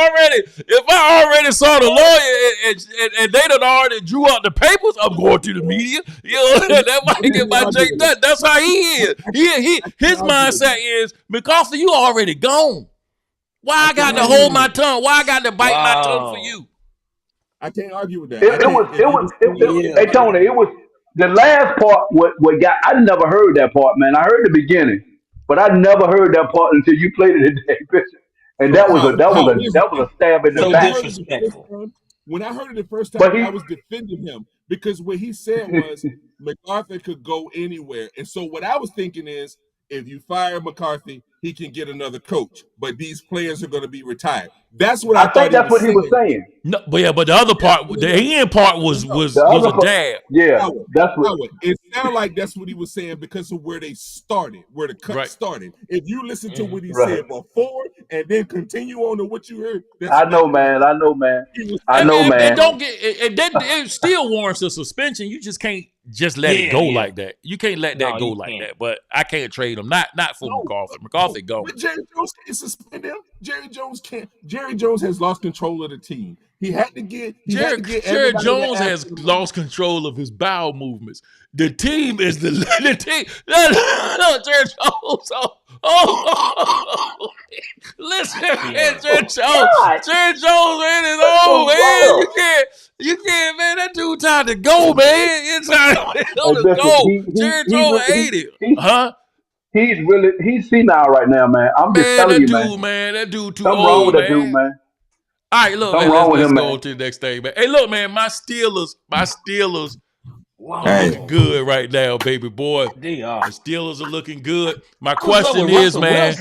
already if I already saw the lawyer and they done already drew out the papers, I'm going to the media. You know, that might get my Jake done. That's how he is. His mindset is McCarthy, you already gone. Why I got to hold my tongue? Why I got to bite my tongue for you? I can't argue with that. Hey Tony, it was the last part. What got? I never heard that part, man. I heard the beginning, but I never heard that part until you played it today, Bishop. And that was a stab in the So back. disrespectful. When I heard it the first time, But he, I was defending him because what he said was McCarthy could go anywhere. And so what I was thinking is, if you fire McCarthy, he can get another coach. But these players are going to be retired. That's what I thought think that's what he was saying. No, but the other part, the end part was The other a part, dab. yeah, Howard, that's what. Howard, it sounded like that's what he was saying because of where they started, where the cut started. If you listen to what he said before and then continue on to what you heard, that's I know, man. I know, man. It don't get it still warrants a suspension. You just can't just let it go like that. You can't let that go like that. But I can't trade him. Not for McCarthy. McCarthy go. But Jerry Jones can't suspend him. Jerry Jones can't. Jerry Jones has lost control of the team. He had to get. Jerry Jones has lost control of his bowel movements. The team is the team. No, Jerry Jones. Listen, man, Jerry Jones, man, is old, man. You can't, man. That dude time to go, man. It's time to go. Jerry Jones ate it, huh? He's senile right now, man. I'm just telling you, man. That dude too Something old, wrong with man. that dude, man. All right, look, Something man, wrong with let's him, go man. to the next thing, man. Hey, look, man, my Steelers looking good right now, baby boy. They are. The Steelers are looking good. My question is, Russell man,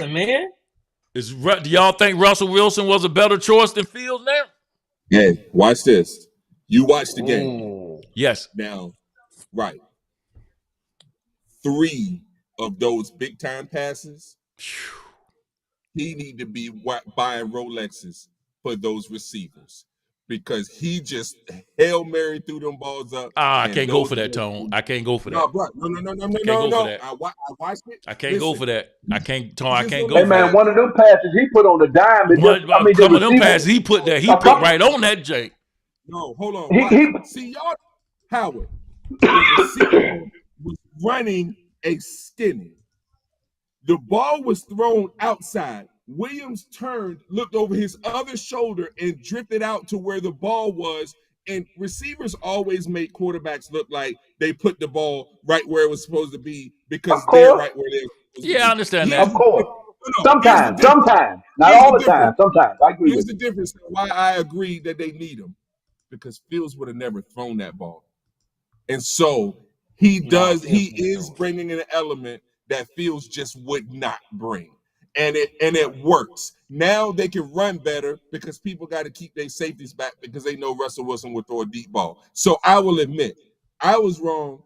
Wilson, man, do y'all think Russell Wilson was a better choice than Fields now? Yeah, watch this. You watch the game. Ooh. Yes. Now, right. 3 of those big time passes, he need to be buying Rolexes for those receivers because he just Hail Mary threw them balls up. I can't go for that, Tone. I can't go for that. No, bro. No. I watched it. I can't go for that. I can't, Tone. I can't go Hey, for man, that. one of them passes he put on the dime. Some of them passes he put there. He put right on that Jake. No, hold on. See, y'all, Howard, the receiver was running a skinny. The ball was thrown outside. Williams turned, looked over his other shoulder, and drifted out to where the ball was. And receivers always make quarterbacks look like they put the ball right where it was supposed to be because they're right where they're supposed to be. I understand that. Of course. Sometimes. Not all the time. Sometimes. I agree Here's with the you. difference why I agree that they need him. Because Fields would have never thrown that ball. And so he is bringing an element that Fields just would not bring. And it works. Now they can run better because people got to keep their safeties back because they know Russell Wilson will throw a deep ball. So I will admit, I was wrong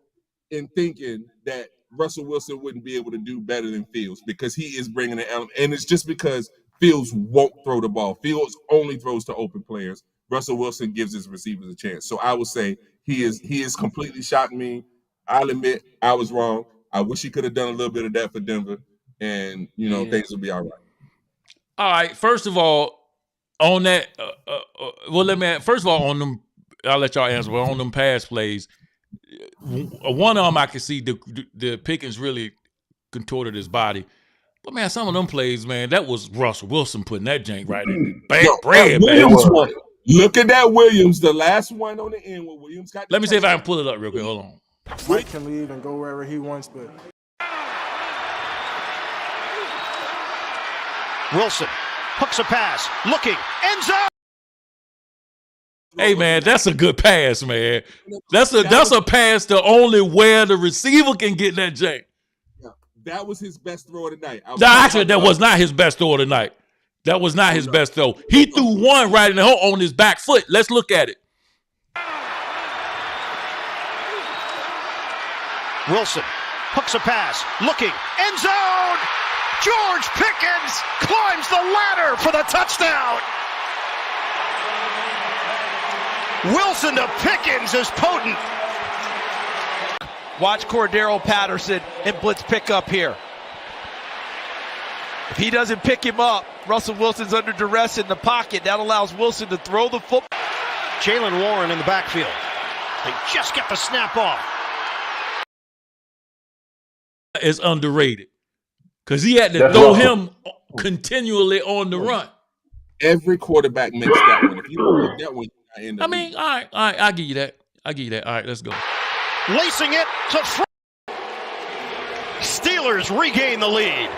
in thinking that Russell Wilson wouldn't be able to do better than Fields because he is bringing an element. And it's just because Fields won't throw the ball. Fields only throws to open players. Russell Wilson gives his receivers a chance. So I would say he is completely shocked me. I'll admit I was wrong. I wish he could have done a little bit of that for Denver, and things will be all right. All right. First of all, on that, first of all, on them, I'll let y'all answer. But on them pass plays, one of them I can see the Pickens really contorted his body. But man, some of them plays, man, that was Russell Wilson putting that jank right in the bread. Look at that Williams, the last one on the end where Williams got. Let me see if I can pull it up real quick. Hold on. Mike can leave and go wherever he wants, but Wilson hooks a pass, looking, end zone. Hey man, that's a good pass, man. That's a pass to only where the receiver can get that jank. Yeah, that was his best throw of the night. No, actually, that was not his best throw of the night. That was not his best throw. He threw one right in the hole on his back foot. Let's look at it. Wilson hooks a pass, looking, end zone. George Pickens climbs the ladder for the touchdown. Wilson to Pickens is potent. Watch Cordero Patterson and blitz pick up here. If he doesn't pick him up, Russell Wilson's under duress in the pocket. That allows Wilson to throw the football. Jaylen Warren in the backfield. They just get the snap off. Is underrated because he had to throw him continually on the run. Every quarterback makes that one. If you don't make that one, you're not in the I mean, all right, I'll give you that. All right, let's go. Lacing it to front. Steelers regain the lead.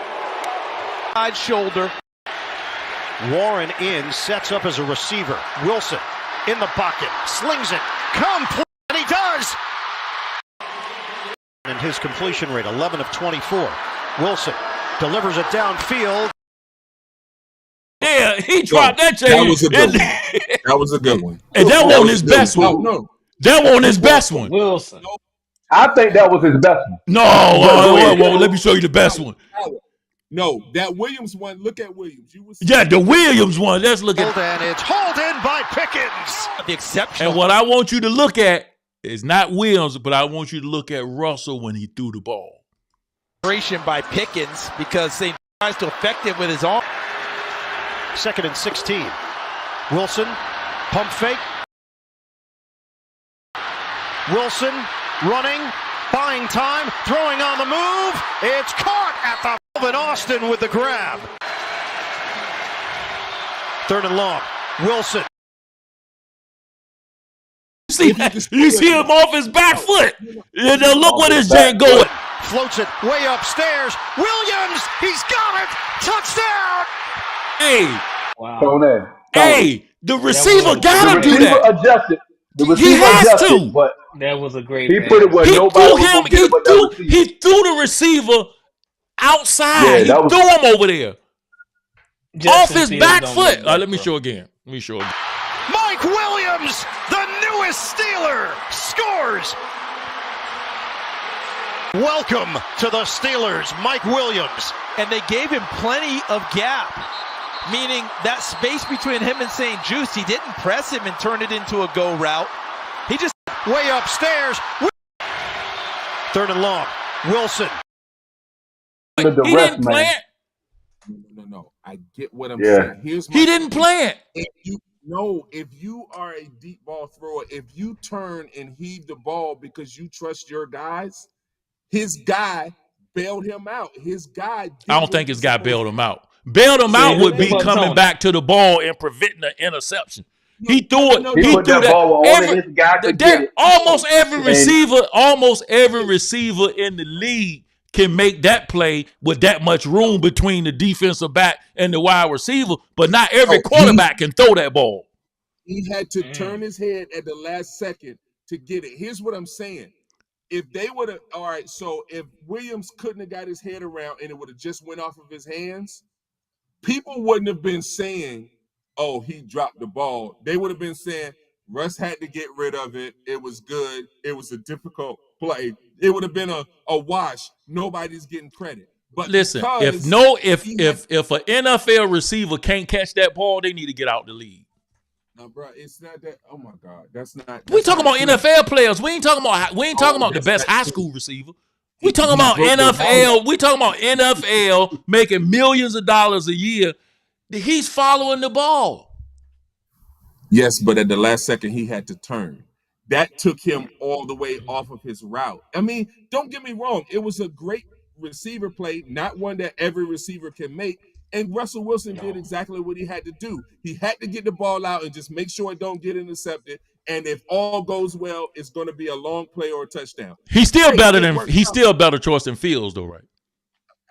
Side shoulder. Warren in, sets up as a receiver. Wilson in the pocket, slings it, complete, and he does. And his completion rate, 11 of 24. Wilson delivers it downfield. Yeah, he dropped that change. That was a good one. That was a good one. And that wasn't his best one. No. That wasn't his best one. Wilson. I think that was his best one. No, let me show you the best one. No, that Williams one. Look at Williams. The Williams one. Let's look at. And it's hauled in by Pickens. The exceptional. And what I want you to look at is not Williams, but I want you to look at Russell when he threw the ball. By Pickens because St. tries to affect it with his arm. 2nd and 16. Wilson, pump fake. Wilson running, buying time, throwing on the move. It's caught at the and Austin with the grab. 3rd and long. Wilson. You see him off his back foot. And now look what his jank going. Floats it way upstairs. Williams, he's got it. Touchdown. Hey. Wow. Hey, the receiver gotta do that. Adjusted. The receiver He has adjusted, to. but That was a great he pass. put it where nobody was gonna get it but that receiver. He threw the receiver outside. He threw him over there. Off his back foot. Let me show again. Mike Williams, the newest Steeler, scores. Welcome to the Steelers, Mike Williams. And they gave him plenty of gap, meaning that space between him and St. Juice, he didn't press him and turn it into a go route. He just way upstairs. 3rd and long. Wilson. He didn't plant. No. I get what I'm saying. He didn't plant. If you are a deep ball thrower, if you turn and heave the ball because you trust your guys, his guy bailed him out. I don't think his guy bailed him out. Bailed him out would be coming back to the ball and preventing the interception. He threw it. He put that ball where only his guy could get it. Almost every receiver in the league can make that play with that much room between the defensive back and the wide receiver, but not every quarterback can throw that ball. He had to turn his head at the last second to get it. Here's what I'm saying. If they would have, all right, so if Williams couldn't have got his head around and it would have just went off of his hands, people wouldn't have been saying, oh, he dropped the ball. They would have been saying, Russ had to get rid of it. It was good. It was a difficult play. It would have been a wash. Nobody's getting credit. But listen, if an NFL receiver can't catch that ball, they need to get out the league. No, bro, it's not that. Oh my God, that's not. We talking about NFL players. We ain't talking about the best high school receiver. We talking about NFL. We talking about NFL making millions of dollars a year. He's following the ball. Yes, but at the last second, he had to turn. That took him all the way off of his route. I mean, don't get me wrong. It was a great receiver play, not one that every receiver can make. And Russell Wilson did exactly what he had to do. He had to get the ball out and just make sure it don't get intercepted. And if all goes well, it's going to be a long play or a touchdown. He's still better choice than Fields, though, right?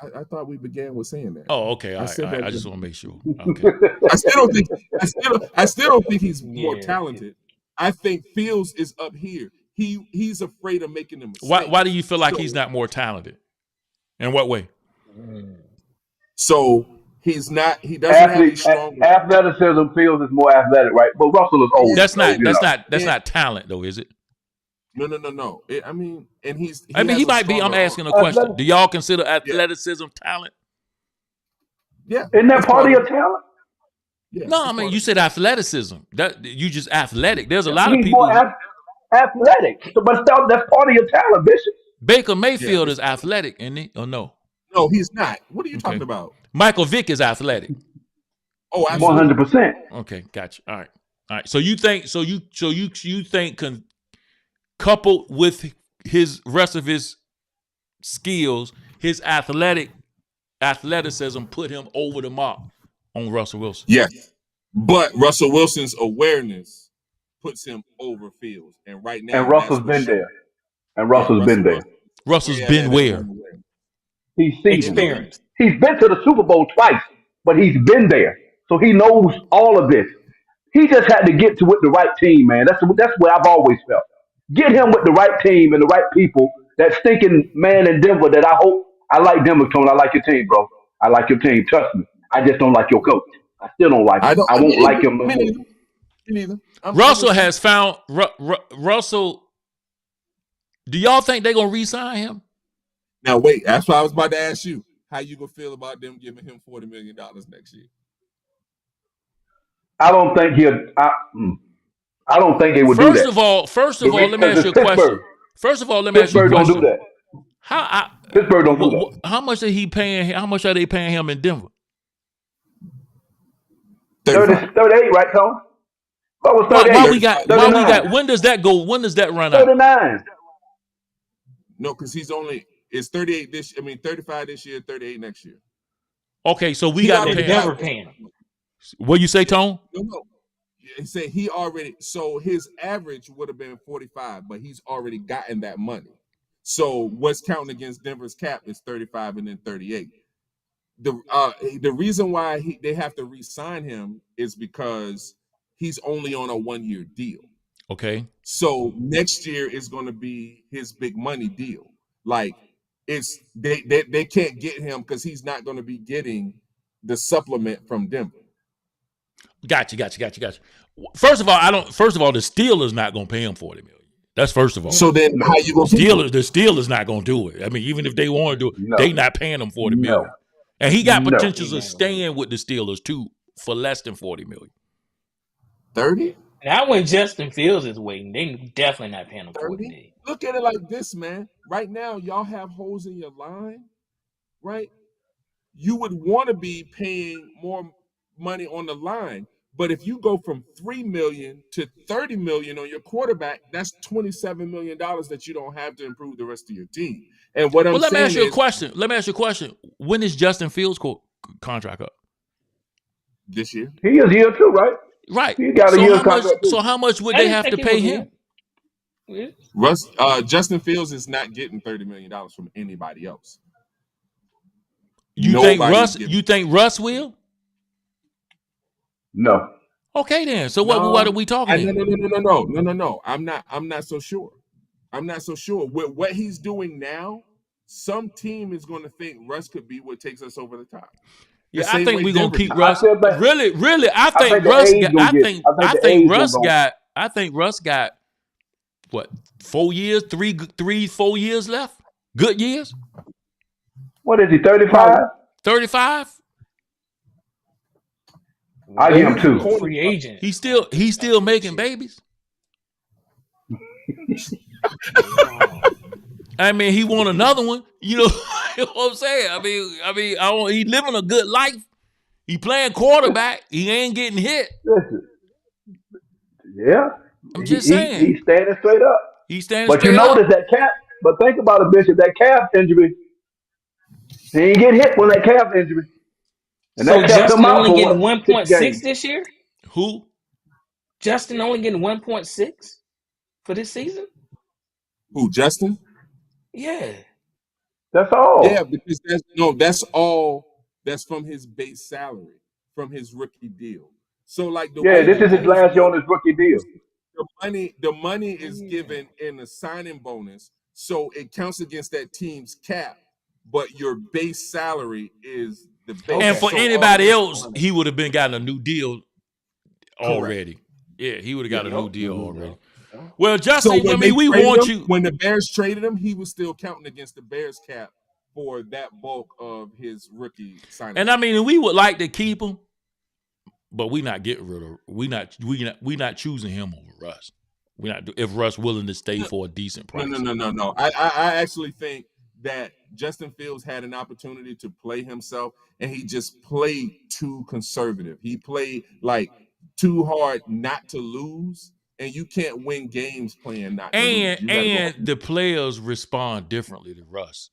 I thought we began with saying that. Oh, okay. All I right. said All right. that. I just want to make sure. Okay. I still don't think. I still don't think he's more Yeah. talented. I think Fields is up here. He's afraid of making a mistake. Why do you feel like So- he's not more talented? In what way? So he's not. He doesn't have these strong. Athleticism, Fields is more athletic, right? But Russell is old. That's not. so, That's you know. not. That's not talent, though, is it? No. I mean, and he He might be. I'm asking a question. Do y'all consider athleticism talent? Yeah. Isn't that that's part of your it. talent? Yeah, No, that's I mean part you of said athleticism. That you just athletic. There's a lot of He's people. more athletic. So, but that's part of your talent, Bishop. Baker Mayfield Yeah. is athletic, isn't he? Or no? it. No, he's not. What are you Okay. talking about? Michael Vick is athletic. Oh, absolutely. 100%. Okay, gotcha. All right. So you think? So you think? Coupled with his rest of his skills, his athleticism put him over the mark on Russell Wilson. Yes, but Russell Wilson's awareness puts him over Fields, and right now, And Russell's that's what's been there. showing. And Russell's been there. Russell's Yeah, been that's where? awareness. He's seen it. Experience. He's been to the Super Bowl twice, but he's been there. So he knows all of this. He just had to get to with the right team, man. That's what I've always felt. Get him with the right team and the right people. That stinking man in Denver that I like Denver, Tone. I like your team, bro. I like your team. Trust me. I just don't like your coach. I still don't like him. I won't like him no Me more. neither. Me neither. Russell has found Russell. Do y'all think they're gonna re-sign him? Now wait, that's what I was about to ask you. How you gonna feel about them giving him $40 million next year? I don't think I don't think they would do that. First of all, let me ask you a Pittsburgh. question. First of all, let me ask you a Pittsburgh don't question. do that. Pittsburgh don't do that. How much are they paying him in Denver? 35. 38, right, Tone? What was 38? Why we got when does that go? When does that run out? 39. No, because it's 38 35 this year, 38 next year. Okay, so we He got to already pay Denver him. paying him. What you say, Tone? No. He said so his average would have been 45, but he's already gotten that money. So what's counting against Denver's cap is 35 and then 38. The reason why they have to re-sign him is because he's only on a 1-year deal. Okay. So next year is going to be his big money deal. Like they can't get him because he's not going to be getting the supplement from Denver. Gotcha. First of all, the Steelers not gonna pay him $40 million. That's first of all. So then how you going to The Steelers not gonna do it. I mean, even if they want to do it, No. they not paying him $40 million. No. And he got No. potentials of staying with the Steelers too for less than $40 million. 30? Now when Justin Fields is waiting, they definitely not paying him 40 30? million. Look at it like this, man. Right now, y'all have holes in your line, right? You would want to be paying more money on the line. But if you go from $3 million to $30 million on your quarterback, that's $27 million that you don't have to improve the rest of your team. And what I'm Well, let me saying ask you a is question. When is Justin Fields' contract up? this year. He is year 2, right? Right. He got a year contract. So how much would I they didn't have to think pay he him? was Justin Fields is not getting $30 million from anybody else. You think Russ will? No. Okay, then. So what are we talking here? No. I'm not so sure. I'm not so sure. With what he's doing now, some team is going to think Russ could be what takes us over the top. Yeah, I think we're gonna keep I Russ. feel bad. Really, I think think the Russ. age gonna get- I think Russ got what 4 years, 4 years left. Good years. What is he, 35? 35. I give him 2. free agent. He's still making babies. I mean, he want another one. You know, you know what I'm saying? I mean, he living a good life. He playing quarterback. He ain't getting hit. Listen. Yeah. I'm just saying. He's standing straight up. He's standing But you straight up. notice that calf. But think about it, Bishop. That calf injury. He ain't get hit from that calf injury. And So that kept Justin him out only for getting what, 1.6 6 games. this year? Who? Justin only getting 1.6 for this season? Who, Justin? Yeah. That's all. Yeah, because that's all. That's from his base salary, from his rookie deal. So like the Yeah, way this the is his rules last year work, on his rookie deal. the money is given in a signing bonus, so it counts against that team's cap, but your base salary is the base. And Okay. for So anybody automatically, else, he would have been gotten a new deal correct. already. Yeah, he would have Yeah. got a new Yep. deal Mhm. already. Yep. Well, So Justin, I when they mean, we traded want him, you. when the Bears traded him, he was still counting against the Bears cap for that bulk of his rookie signing. And I mean, we would like to keep him, but we not getting rid of. We not choosing him over Russ. We not if Russ willing to stay for a decent price. No. I actually think that Justin Fields had an opportunity to play himself, and he just played too conservative. He played like too hard not to lose, and you can't win games playing not to lose. You gotta go. And the players respond differently to Russ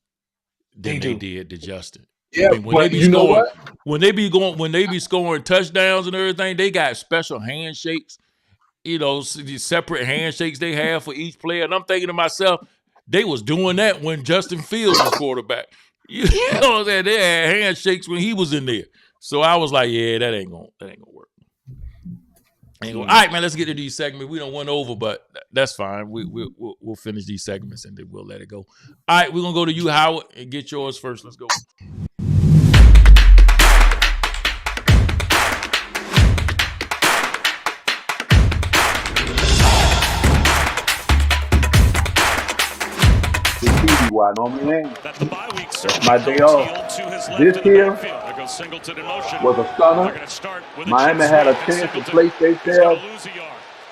than they did to Justin. Yeah, I mean, when but they be you know scoring, what? when they be scoring touchdowns and everything, they got special handshakes. You know, these separate handshakes they have for each player. And I'm thinking to myself, they was doing that when Justin Fields was quarterback. You know what I'm saying? They had handshakes when he was in there. So I was like, yeah, that ain't gonna work. All right, man, let's get to these segments. We don't went over, but that's fine. We'll finish these segments and then we'll let it go. All right, we're gonna go to you, Howard, and get yours first. Let's go. Why normally ain't. That's my day off. This here was a stunner. Miami had a chance to place themselves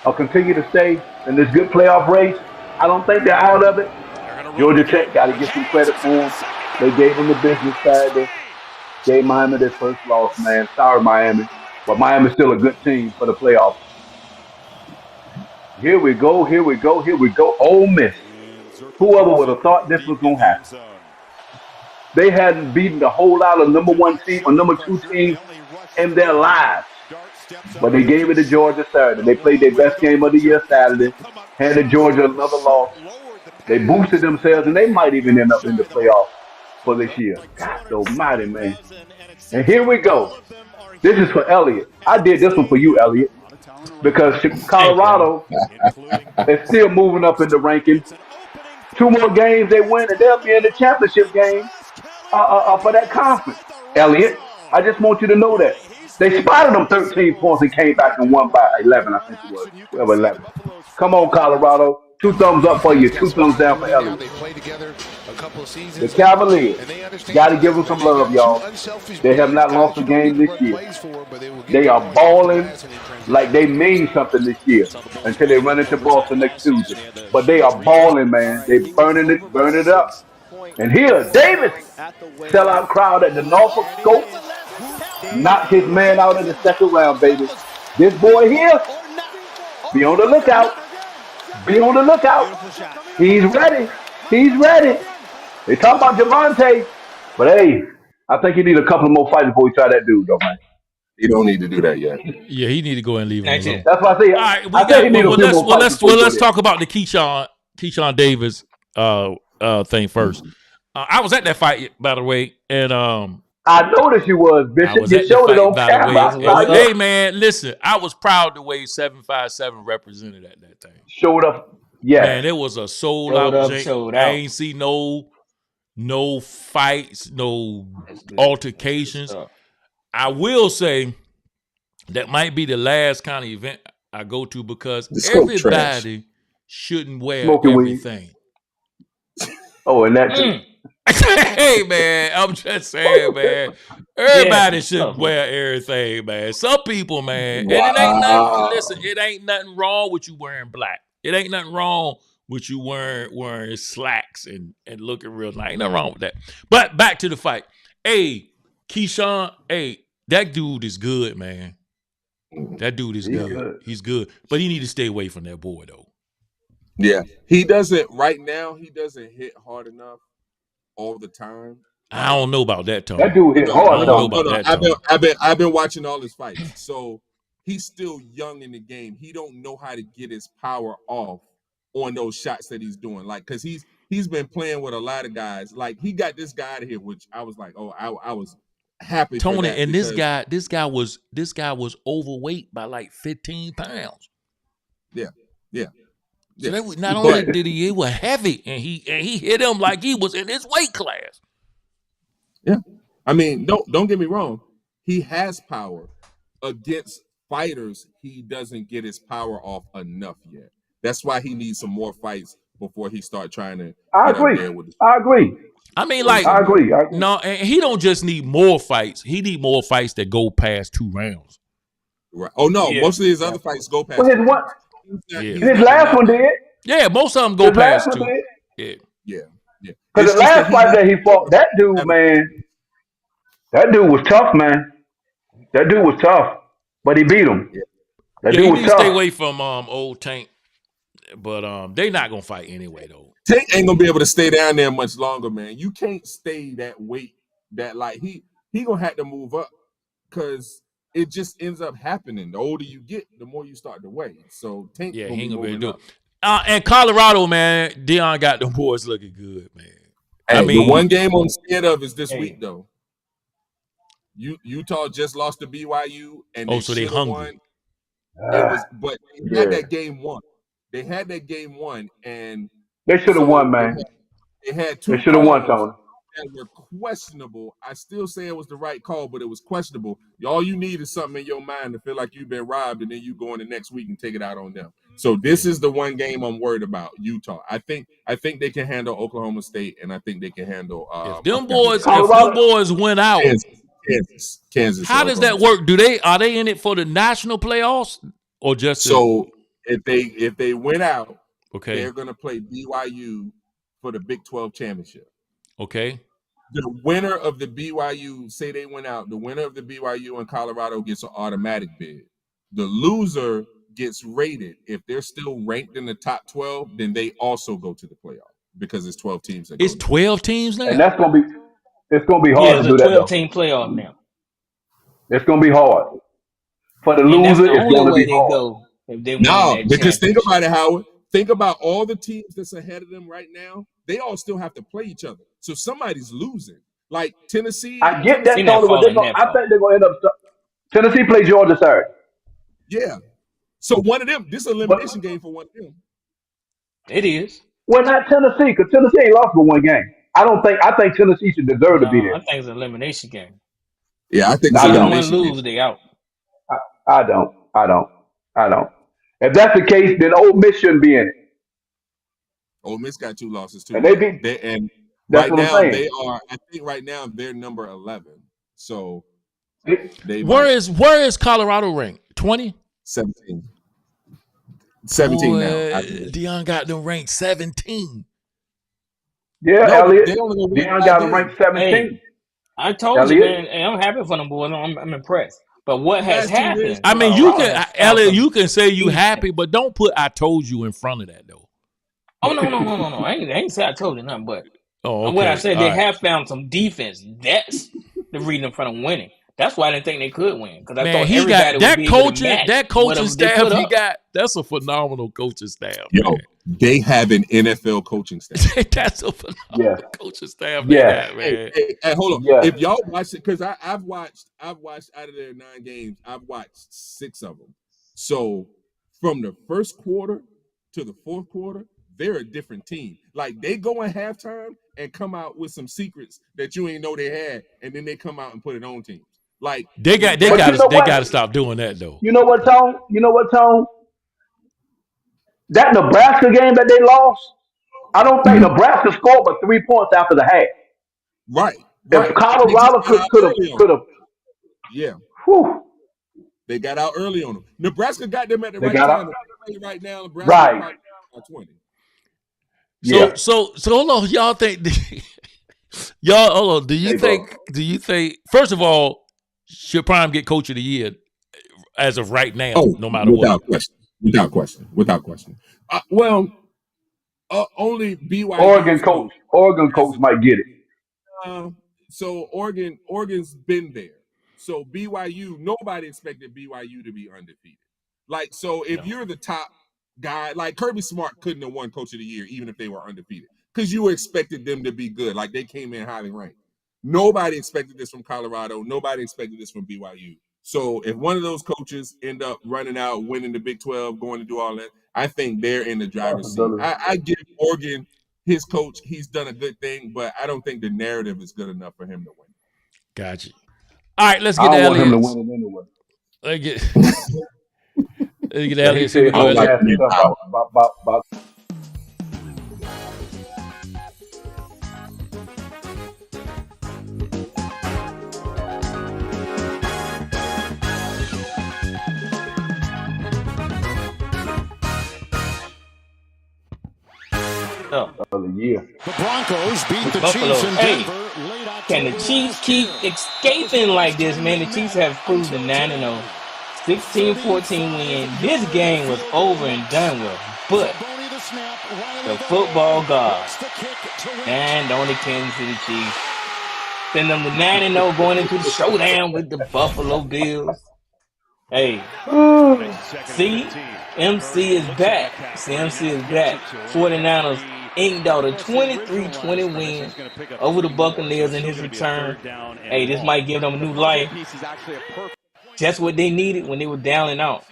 or continue to stay in this good playoff race. I don't think they're out of it. Georgia Tech got to get some credit for them. They gave them the business Saturday. Gave Miami their first loss, man. Sorry, Miami. But Miami's still a good team for the playoffs. Here we go. Ole Miss. Whoever would have thought this was going to happen? They hadn't beaten a whole lot of number one team or number two teams in their lives. But they gave it to Georgia Saturday. They played their best game of the year Saturday. Handed Georgia another loss. They boosted themselves, and they might even end up in the playoffs for this year. God almighty, man. And here we go. This is for Elliott. I did this one for you, Elliott, because Colorado is still moving up in the rankings. 2 more games they win, and they'll be in the championship game for that conference. Elliott, I just want you to know that. They spotted them 13 points and came back and won by 11, I think it was. 12 or 11. Come on, Colorado. 2 thumbs up for you, 2 thumbs down for Elliott. The Cavaliers, got to give them some love, y'all. They have not lost a game this year. They are balling like they mean something this year until they run into Boston next Tuesday. But they are balling, man. They burning it up. And here, Davis, sellout crowd at the Norfolk Scope, knocked his man out in the second round, baby. This boy here, be on the lookout. Be on the lookout. He's ready. They talk about Javante, but hey, I think he needs a couple more fights before he try that dude, though, man. He don't need to do that yet. Yeah, he need to go and leave him alone. That's what I say. All right, I think he needs a few more fights. Let's talk about the Keyshawn Davis thing first. I was at that fight, by the way, and I noticed you was, Bishop. You showed it on camera. Hey, man, listen, I was proud the way 757 represented at that thing. Showed up. Yeah. Man, it was a sold out. I ain't see no fights, no altercations. I will say that might be the last kind of event I go to because everybody shouldn't wear everything. Oh, and that too. Hey, man, I'm just saying, man. Everybody should wear everything, man. Some people, man. Wow. And it ain't nothing. Listen, it ain't nothing wrong with you wearing black. It ain't nothing wrong with you wearing slacks and looking real nice. Ain't nothing wrong with that. But back to the fight. Hey, Keyshawn, hey, that dude is good, man. That dude is good. He's good. But he need to stay away from that boy, though. Yeah. He doesn't, right now, he doesn't hit hard enough all the time. I don't know about that, Tony. That dude hit hard. I've been watching all his fights. So he's still young in the game. He don't know how to get his power off on those shots that he's doing. Like, cause he's he's been playing with a lot of guys. Like he got this guy here, which I was like, oh, I was happy for Tony, that and because, this guy was overweight by like 15 pounds. yeah. So that was, not But- only did he was heavy, and he hit him like he was in his weight class. Yeah, I mean, don't get me wrong. He has power against fighters. He doesn't get his power off enough yet. That's why he needs some more fights before he start trying to. I get up agree. there with the- I agree. I mean, like, I agree. I agree. no, and he don't just need more fights. He need more fights that go past 2 rounds. Right. Oh no, Yeah. most of his other fights go past. Well, his one, Yeah. his last one did. Yeah, most of them go His last past one 2. did. Yeah. Yeah. Because It's the just last fight that he fought, that dude, man, that dude was tough, man. That dude was tough, but he beat him. That Yeah, dude you was need to stay tough. away from old Tank. But they not gonna fight anyway though. Tank ain't gonna be able to stay down there much longer, man. You can't stay that weight. That like he gonna have to move up because it just ends up happening. The older you get, the more you start to weigh. So Tank, Yeah, gonna he ain't be gonna be able to moving do up. it. And Colorado, man, Deion got them boys looking good, man. Hey, I mean, the one game I'm scared of is this Hey. week though. Utah just lost to BYU, and Oh, so they shoulda hungry. won. It was, but they had Yeah. that game won. They had that game won, and They should have so won, man. They had 2 They should have won, calls Tony. that were questionable. I still say it was the right call, but it was questionable. All you need is something in your mind to feel like you've been robbed, and then you go in the next week and take it out on them. So this is the one game I'm worried about. Utah. I think they can handle Oklahoma State, and I think they can handle. if them Colorado- boys went out, Kansas. how does that Oklahoma work? Are they in it for the national playoffs or just State. So if they win out, okay, they're going to play BYU for the Big 12 championship. okay, The winner of the BYU, say they went out, the winner of the BYU and Colorado gets an automatic bid. The loser gets rated. If they're still ranked in the top 12, then they also go to the playoff because it's 12 teams. it's 12 teams now. And it's gonna be Yeah, hard it's to a do that. 12-team playoff now. It's gonna be hard for the And that's loser. the It's only gonna way be they hard. go if they win No, that because think championship. about it, Howard. Think about all the teams that's ahead of them right now. They all still have to play each other. So somebody's losing. Like Tennessee. I get that, They're not Tony, but falling that I far. think they're gonna end up. Tennessee plays Georgia Saturday. Yeah. So one of them, this is an elimination game for one of them. It is. Well, not Tennessee, because Tennessee ain't lost but one game. I think Tennessee should deserve to be No, there. I think it's an elimination game. Yeah, I think I it's an don't. Either one elimination game. lose, they out. I don't. If that's the case, then Ole Miss shouldn't be in it. Ole Miss got 2 losses too. And they beat. And That's right what I'm now saying. they are. I think right now they're number 11. So It- they Where might- is Colorado ranked? 20? 17. 17 Boy, now. I think. Deion got them ranked 17. Yeah, No, Elliot. they only gonna win Deion 5 got them games. ranked 17. Hey, I told you, Elliot. man, and I'm happy for them boys. I'm impressed. But what has Last 2 years, happened? I mean, you Colorado can, has found Elliot, some you can say you defense. happy, but don't put "I told you" in front of that though. Oh no. I ain't say I told you nothing, but Oh, okay. what I said, All they right. have found some defense. That's the reason for them winning. That's why I didn't think they could win, because I Man, thought he everybody got would that be able to coaching, match that coaching whatever they staff put he up. got. That's a phenomenal coaching staff. Yo, Man. they have an NFL coaching staff. That's a phenomenal Yeah. coaching staff they Yeah. got, man. Hey, hold on. Yeah. If y'all watch it, because I've watched out of their 9 games, I've watched 6 of them. So from the first quarter to the fourth quarter, they're a different team. Like they go in halftime and come out with some secrets that you ain't know they had, and then they come out and put it on teams. Like They got But you know what? to stop doing that though. You know what, Tone? That Nebraska game that they lost, I don't think Nebraska scored but 3 points after the half. right. If Colorado could have, Yeah, whew, they got out early on them. Nebraska got them at the They right got time. out- Right now, Nebraska Right. is probably 20. yeah. So hold on, y'all think y'all hold on. Do you think first of all, should Prime get coach of the year as of right now, no matter without what? question. Without question. Only BYU. Oregon coach might get it. So Oregon's been there. So BYU, nobody expected BYU to be undefeated. Like, so if you're the top guy like Kirby Smart couldn't have won Coach of the Year even if they were undefeated because you expected them to be good. Like they came in highly ranked. Nobody expected this from Colorado. Nobody expected this from BYU. So if one of those coaches end up running out, winning the Big 12, going to do all that, I think they're in the driver's seat. I give Oregon his coach. He's done a good thing, but I don't think the narrative is good enough for him to win. Gotcha. All right, let's get I to don't want him to Elliott. win it anyway. Let's get to He Elliott. said I don't like nasty him. stuff about the year. The Broncos beat the Buffalo. Chiefs in Hey, Denver late October. can the Chiefs keep escaping like this, man? The Chiefs have proven 9-0. 16-14 win. This game was over and done with. But the football gods, and on the Kansas City Chiefs, send them to 9-0 going into the showdown with the Buffalo Bills. Hey, CMC is back. CMC is back. 49ers inked out a 23-20 win over the Buccaneers in his return. Hey, this might give them a new life. Just what they needed when they were down and out.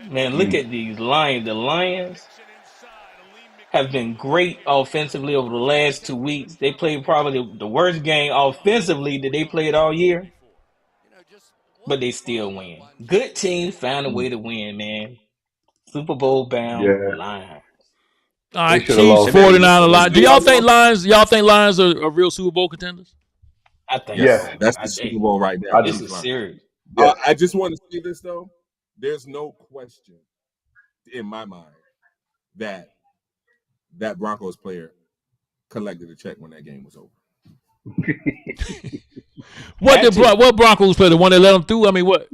Man, look at these Lions. The Lions have been great offensively over the last 2 weeks. They played probably the worst game offensively that they played all year. But they still win. Good teams found a way to win, man. Super Bowl bound Lions. All right, They Chiefs, shoulda lost. 49 Lions. Do y'all think Lions are real Super Bowl contenders? I think Yes. That's the Super Bowl right now. This is serious. I just want to say this though. There's no question in my mind that Broncos player collected a check when that game was over. What Broncos player? The one that let him through? I mean, what?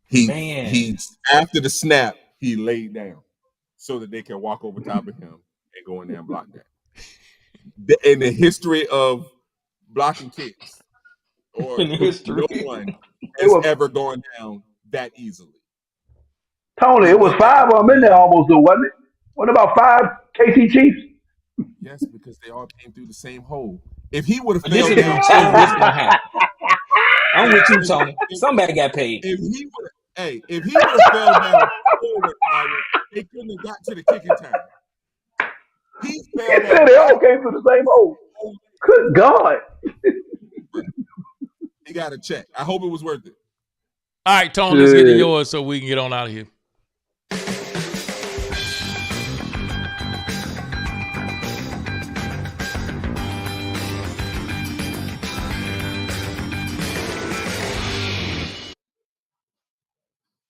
He's after the snap, he laid down so that they can walk over top of him and go in there and block that. In the history of blocking kicks, or In history. no one has ever gone down that easily. Tony, it was 5 of them in there almost, though, wasn't it? What about 5 KC Chiefs? Yes, because they all came through the same hole. If he would have This fell is down, what's gonna happen. I'm with you, Tony. Somebody got paid. if he would have fell down forward, they couldn't have got to the kicking time. He fell It said down. they all came through the same hole. Good God. He got a check. I hope it was worth it. All right, Tony, let's get to yours so we can get on out of here.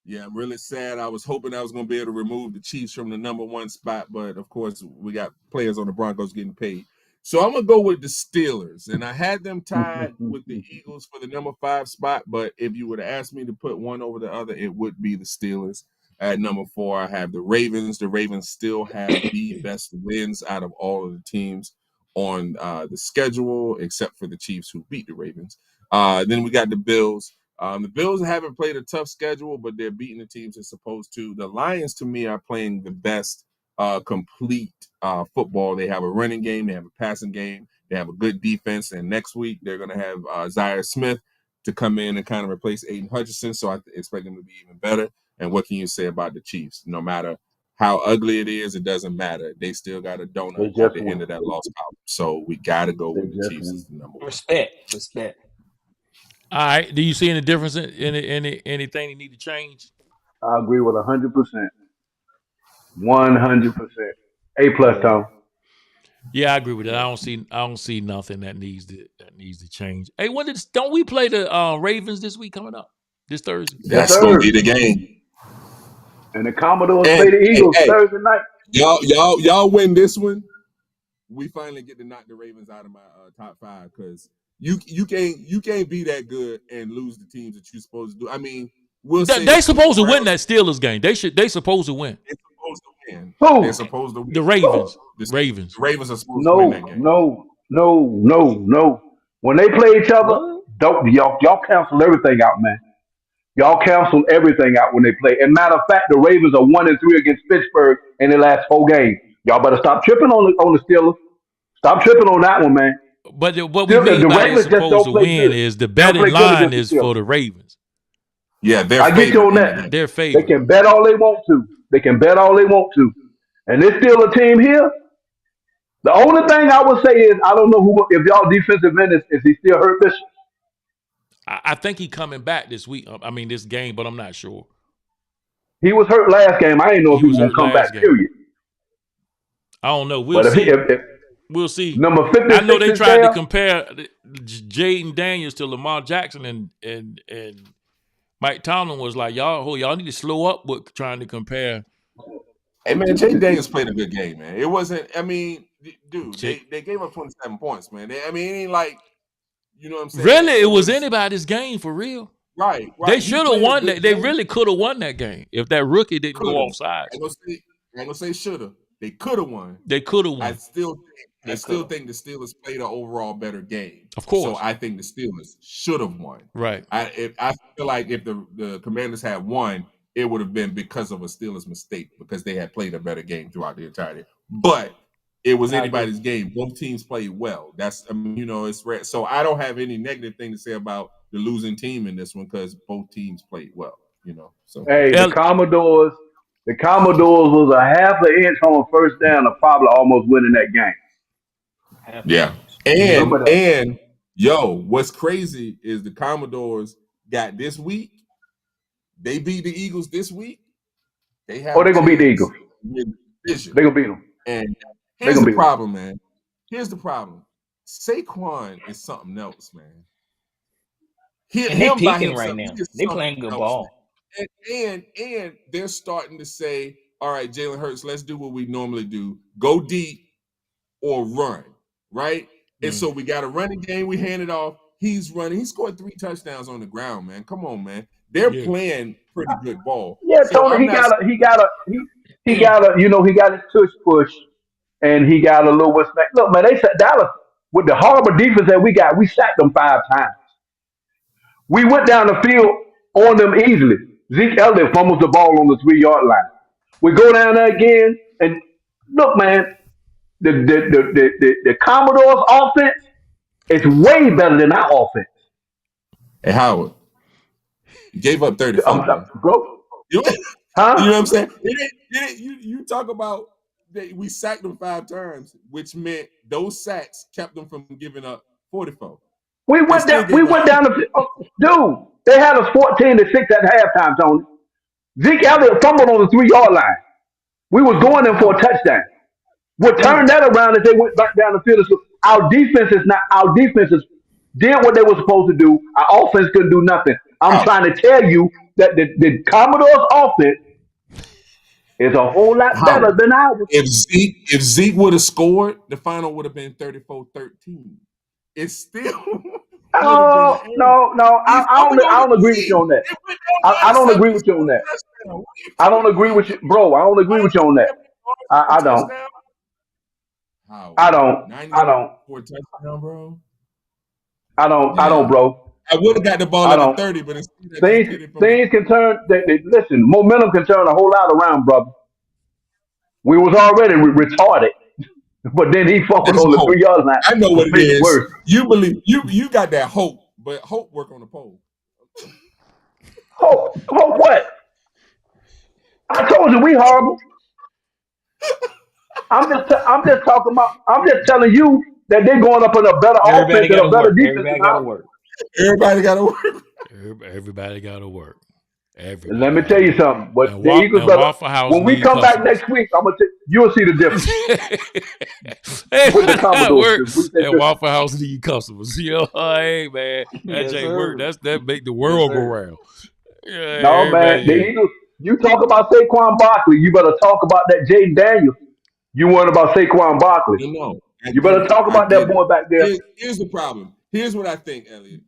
Yeah, I'm really sad. I was hoping I was going to be able to remove the Chiefs from the number 1 spot, but of course we got players on the Broncos getting paid. So I'm going to go with the Steelers, and I had them tied with the Eagles for the number 5 spot, but if you would have asked me to put one over the other, it would be the Steelers. At number 4, I have the Ravens. The Ravens still have the best wins out of all of the teams on the schedule, except for the Chiefs who beat the Ravens. Then we got the Bills. The Bills haven't played a tough schedule, but they're beating the teams they're supposed to. The Lions, to me, are playing the best complete football. They have a running game. They have a passing game. They have a good defense. And next week, they're going to have Zaire Smith to come in and kind of replace Aiden Hutchinson. So I expect them to be even better. And what can you say about the Chiefs? No matter how ugly it is, it doesn't matter. They still got a donut at the end of that loss column. So we got to go with the Chiefs as the number 1. Respect. All right. Do you see any difference in anything you need to change? I agree with 100%. 100%. A+, Tom. Yeah, I agree with that. I don't see nothing that needs to change. Hey, don't we play the Ravens this week coming up? This Thursday? That's going to be the game. And the Commodores play the Eagles Thursday night. Y'all win this one. We finally get to knock the Ravens out of my top 5 because you can't be that good and lose the teams that you're supposed to do. I mean, they supposed to win that Steelers game. They supposed to win. They're supposed to win. Who? They're supposed to win. The Ravens. The Ravens are supposed to win that game. No. When they play each other, don't y'all cancel everything out, man. Y'all canceled everything out when they play. And matter of fact, the Ravens are 1-3 against Pittsburgh in their last 4 games. Y'all better stop tripping on the Steelers. Stop tripping on that one, man. But what we Still, mean the by they Ravens just supposed don't to play win good. is the They don't betting play good line against is the for Steelers. the Ravens. Yeah, they're I get you favored on in the that. game. They're They favored. can bet all they want to. They can bet all they want to. And this Steelers team here, the only thing I would say is I don't know who if y'all defensive end is he still hurt, Bishop? I think he coming back this week. I mean this game, but I'm not sure. He was hurt last game. I didn't know if He he was was gonna hurt come last back. game. Period. I don't know. We'll But see. if We'll see. number I know 56 they is tried to there, compare Jaden Daniels to Lamar Jackson, and Mike Tomlin was like, y'all need to slow up with trying to compare. Hey man, Jay Daniels played a good game, man. It wasn't. I mean, dude, Jay- they gave up 27 points, man. I mean, it ain't like, you know what I'm saying. Really, it was anybody's game for real. right. They He should have played a won good that. They game. really could have won that game if that rookie didn't go Coulda. off sides. I ain't gonna say shoulda. They could have won. They could have I won. still They think the Steelers played an overall better game. Of course. So I think the Steelers should have won. Right. I feel like if the Commanders had won, it would have been because of a Steelers mistake because they had played a better game throughout the entirety. But it was anybody's game. Both teams played well. It's rare. So I don't have any negative thing to say about the losing team in this one because both teams played well. So hey, the Commodores was a half an inch on a first down of probably almost winning that game. yeah. And what's crazy is the Commodores got this week. They beat the Eagles this week. They're gonna beat the Eagles. They're gonna beat them. And here's the problem, man. Here's the problem. Saquon is something else, man. And they peaking right now. They playing good ball. And they're starting to say, all right, Jalen Hurts, let's do what we normally do. Go deep or run, right? And so we got a running game. We hand it off. He's running. He scored 3 touchdowns on the ground, man. Come on, man. They're playing pretty good ball. Yeah, so Tony, he got his push, and he got a little what's next. Look, man, they said Dallas with the horrible defense that we got, we sacked them 5 times. We went down the field on them easily. Zeke Elliott fumbles the ball on the 3-yard line. We go down there again, and look, man, the Commodores offense is way better than our offense. Hey, Howard, you gave up 34. Bro. Huh? You know what I'm saying? You talk about we sacked them 5 times, which meant those sacks kept them from giving up 44. We went down the dude. They had us 14-6 at halftime, Tony. Zeke Elliott fumbled on the 3-yard line. We was going in for a touchdown. What turned that around is they went back down the field. So our defenses did what they were supposed to do. Our offense couldn't do nothing. I'm trying to tell you that the Commodores offense is a whole lot better than ours. If Zeke would have scored, the final would have been 34-13. It's still no. I don't agree with you on that. I don't agree with you on that. I don't agree with you, bro. I don't agree with you on that. I don't. I don't. For a touchdown, bro. I don't, bro. I would have got the ball at 30, but things can turn. Listen, momentum can turn a whole lot around, brother. We was already retarded, but then he fumbled on the 3-yard line. I know what it is. Worse. You believe you got that hope, but hope work on the pole. Hope what? I told you we horrible. I'm just talking about. I'm just telling you that they're going up in a better offense and a better defense. Everybody got to work. Everybody got to work. Everybody got to work. Everybody. Let me tell you something. But the Eagles, when we come back next week, you'll see the difference. With the Commodores. And Waffle House need customers. Hey man, that ain't work. That make the world go round. Yeah, no man, the Eagles. You talk about Saquon Barkley, you better talk about that Jaden Daniels. You worried about Saquon Barkley. No, you better talk about that boy back there. Here's the problem. Here's what I think, Elliot.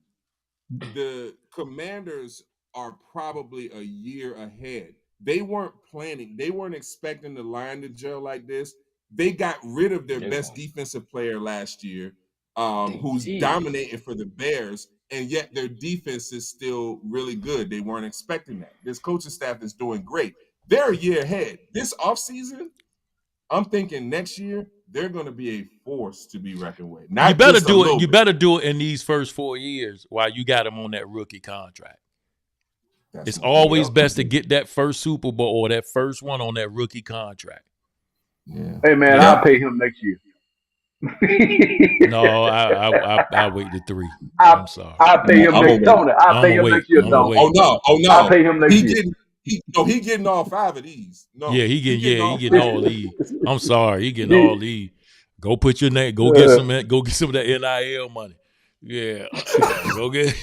The Commanders are probably a year ahead. They weren't planning. They weren't expecting the line to gel like this. They got rid of their best defensive player last year, who's dominating for the Bears, and yet their defense is still really good. They weren't expecting that. This coaching staff is doing great. They're a year ahead. This offseason, I'm thinking next year they're going to be a force to be reckoned with. Not You better just a do little it. You bit. better do it in these first 4 years while you got him on that rookie contract. That's It's what always they are. best to get that first Super Bowl or that first one on that rookie contract. Yeah. Hey man, Yeah. I'll pay him next year. No, I wait to 3. I I'm sorry. I'll pay him I'm next gonna Tony. I'll pay I'ma him wait. next year, I'ma Tony. wait. Oh no. I'll pay him next year. He getting all 5 of these. No. Yeah, he getting all these. I'm sorry, he getting He- all these. Go put your name. Go get some of that NIL money. Yeah, go get.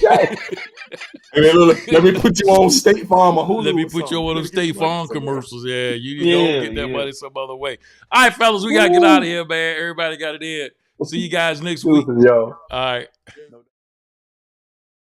Let me put you on State Farm or Hulu. Let me or put you something. on one of them Gotta get State the money Farm somewhere. commercials. Yeah, you Yeah, go get that yeah. money some other way. All right, fellas, we gotta get out of here, man. Everybody got it in. See you guys next week. Deuces, yo. All right.